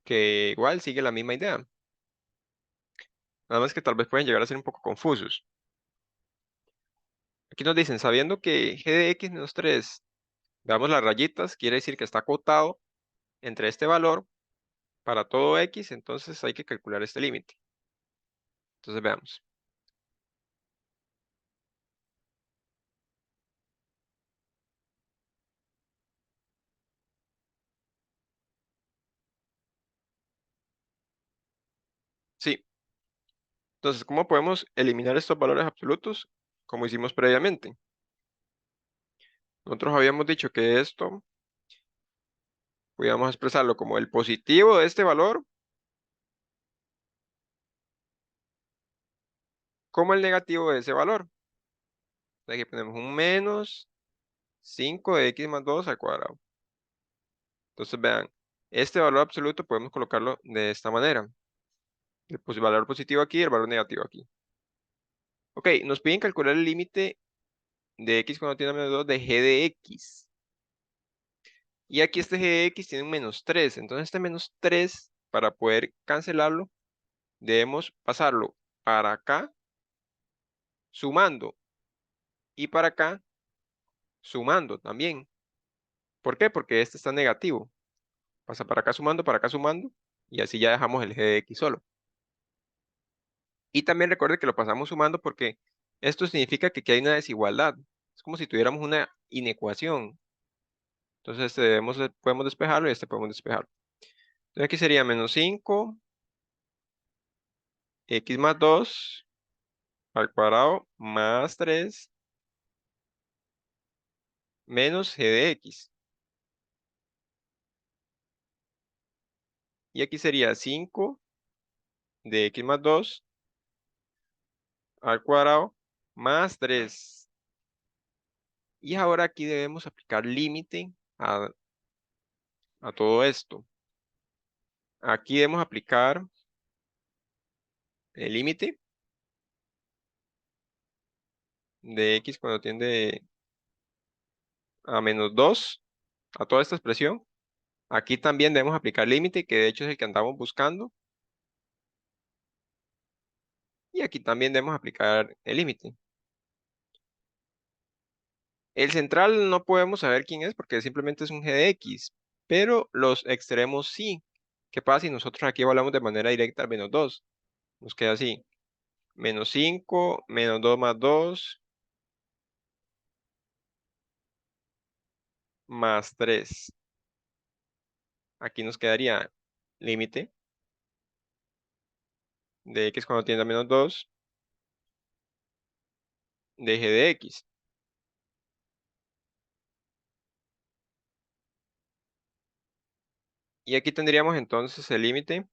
que igual sigue la misma idea. Nada más que tal vez pueden llegar a ser un poco confusos. Aquí nos dicen, sabiendo que g de x menos 3, veamos las rayitas, quiere decir que está acotado entre este valor para todo x, entonces hay que calcular este límite. Entonces veamos. Sí, entonces, ¿cómo podemos eliminar estos valores absolutos? Como hicimos previamente. Nosotros habíamos dicho que esto podíamos expresarlo como el positivo de este valor, como el negativo de ese valor. Aquí ponemos un menos 5 de x más 2 al cuadrado. Entonces vean, este valor absoluto podemos colocarlo de esta manera. El valor positivo aquí y el valor negativo aquí. Ok, nos piden calcular el límite de x cuando tiene menos 2 de g de x. Y aquí este g de x tiene un menos 3. Entonces este menos 3, para poder cancelarlo, debemos pasarlo para acá sumando y para acá sumando también. ¿Por qué? Porque este está negativo. Pasa para acá sumando y así ya dejamos el g de x solo. Y también recuerde que lo pasamos sumando porque esto significa que aquí hay una desigualdad. Es como si tuviéramos una inecuación. Entonces este podemos despejarlo y este podemos despejarlo. Entonces aquí sería menos 5 x más 2 al cuadrado más 3 menos g de x. Y aquí sería 5 de x más 2 al cuadrado más 3. Y ahora aquí debemos aplicar límite a todo esto. Aquí debemos aplicar el límite de x cuando tiende a menos 2 a toda esta expresión. Aquí también debemos aplicar límite, que de hecho es el que andamos buscando. Y aquí también debemos aplicar el límite. El central no podemos saber quién es porque simplemente es un g de x, pero los extremos sí. ¿Qué pasa si nosotros aquí evaluamos de manera directa al menos 2? Nos queda así. Menos 5, menos 2 más 2, más 3. Aquí nos quedaría límite de x cuando tiende a menos 2 de g de x. Y aquí tendríamos entonces el límite,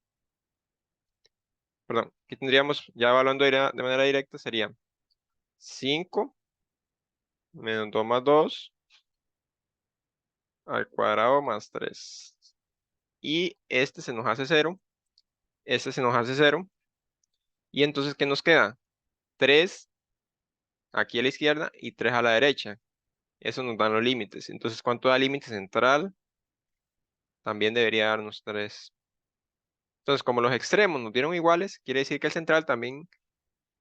perdón, aquí tendríamos, ya evaluando de manera directa, sería 5 menos 2 más 2 al cuadrado más 3. Y este se nos hace 0, este se nos hace 0. Y entonces, ¿qué nos queda? 3 aquí a la izquierda y 3 a la derecha. Eso nos dan los límites. Entonces, ¿cuánto da límite central? También debería darnos 3. Entonces, como los extremos nos dieron iguales, quiere decir que el central también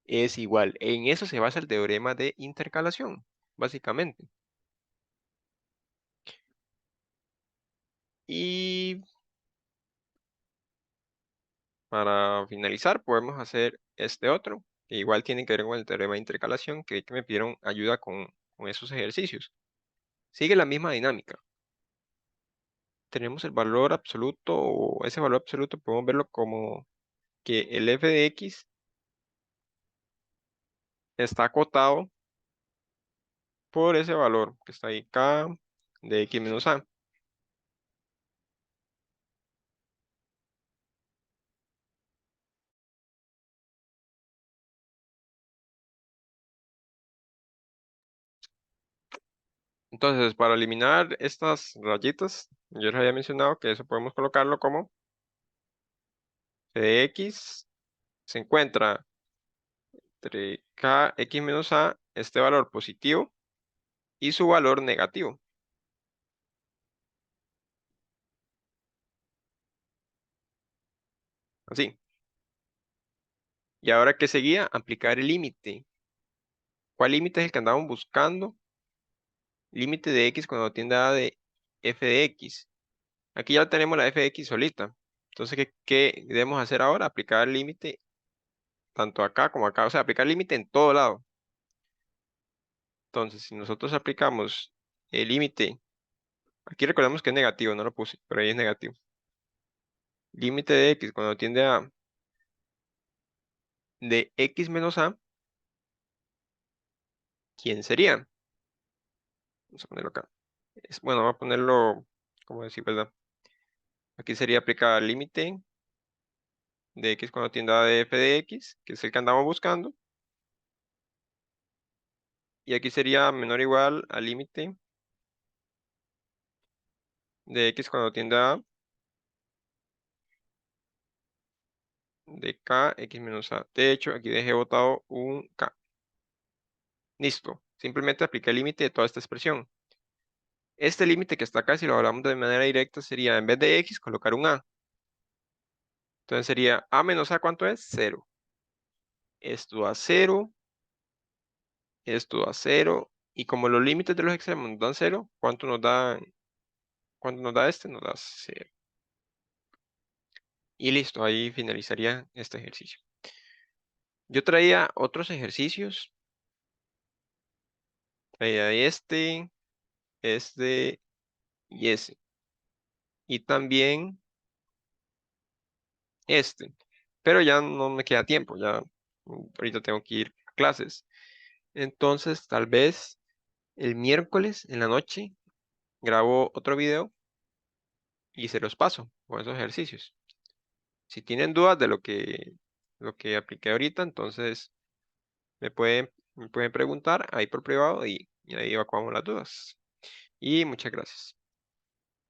es igual. En eso se basa el teorema de intercalación, básicamente. Y para finalizar, podemos hacer este otro, que igual tiene que ver con el teorema de intercalación, que me pidieron ayuda con esos ejercicios. Sigue la misma dinámica. Tenemos el valor absoluto, o ese valor absoluto podemos verlo como que el f de x está acotado por ese valor que está ahí, k de x menos a. Entonces, para eliminar estas rayitas, yo les había mencionado que eso podemos colocarlo como f de x se encuentra entre k x menos a, este valor positivo, y su valor negativo. Así. Y ahora, ¿qué seguía? Aplicar el límite. ¿Cuál límite es el que andamos buscando? Límite de x cuando tiende a de f de x. Aquí ya tenemos la f de x solita. Entonces, ¿qué debemos hacer ahora? Aplicar el límite tanto acá como acá. O sea, aplicar el límite en todo lado. Entonces, si nosotros aplicamos el límite, aquí recordemos que es negativo, no lo puse, pero ahí es negativo. Límite de x cuando tiende a de x menos a, ¿quién sería? Vamos a ponerlo acá. Bueno, vamos a ponerlo, como decir, ¿verdad? Aquí sería aplicar el límite de x cuando tienda a de f de x, que es el que andamos buscando. Y aquí sería menor o igual al límite de x cuando tienda a de k x menos a. De hecho, aquí dejé botado un k. Listo. Simplemente apliqué el límite de toda esta expresión. Este límite que está acá, si lo hablamos de manera directa, sería en vez de x, colocar un a. Entonces sería a menos a, ¿cuánto es? 0. Esto a 0, esto a 0. Y como los límites de los extremos nos dan 0, cuánto nos da este? Nos da 0. Y listo, ahí finalizaría este ejercicio. Yo traía otros ejercicios. Traía este y ese. Y también este. Pero ya no me queda tiempo, ya ahorita tengo que ir a clases. Entonces, tal vez el miércoles en la noche grabo otro video y se los paso con esos ejercicios. Si tienen dudas de lo que apliqué ahorita, entonces me pueden preguntar ahí por privado y ahí evacuamos las dudas. Y muchas gracias.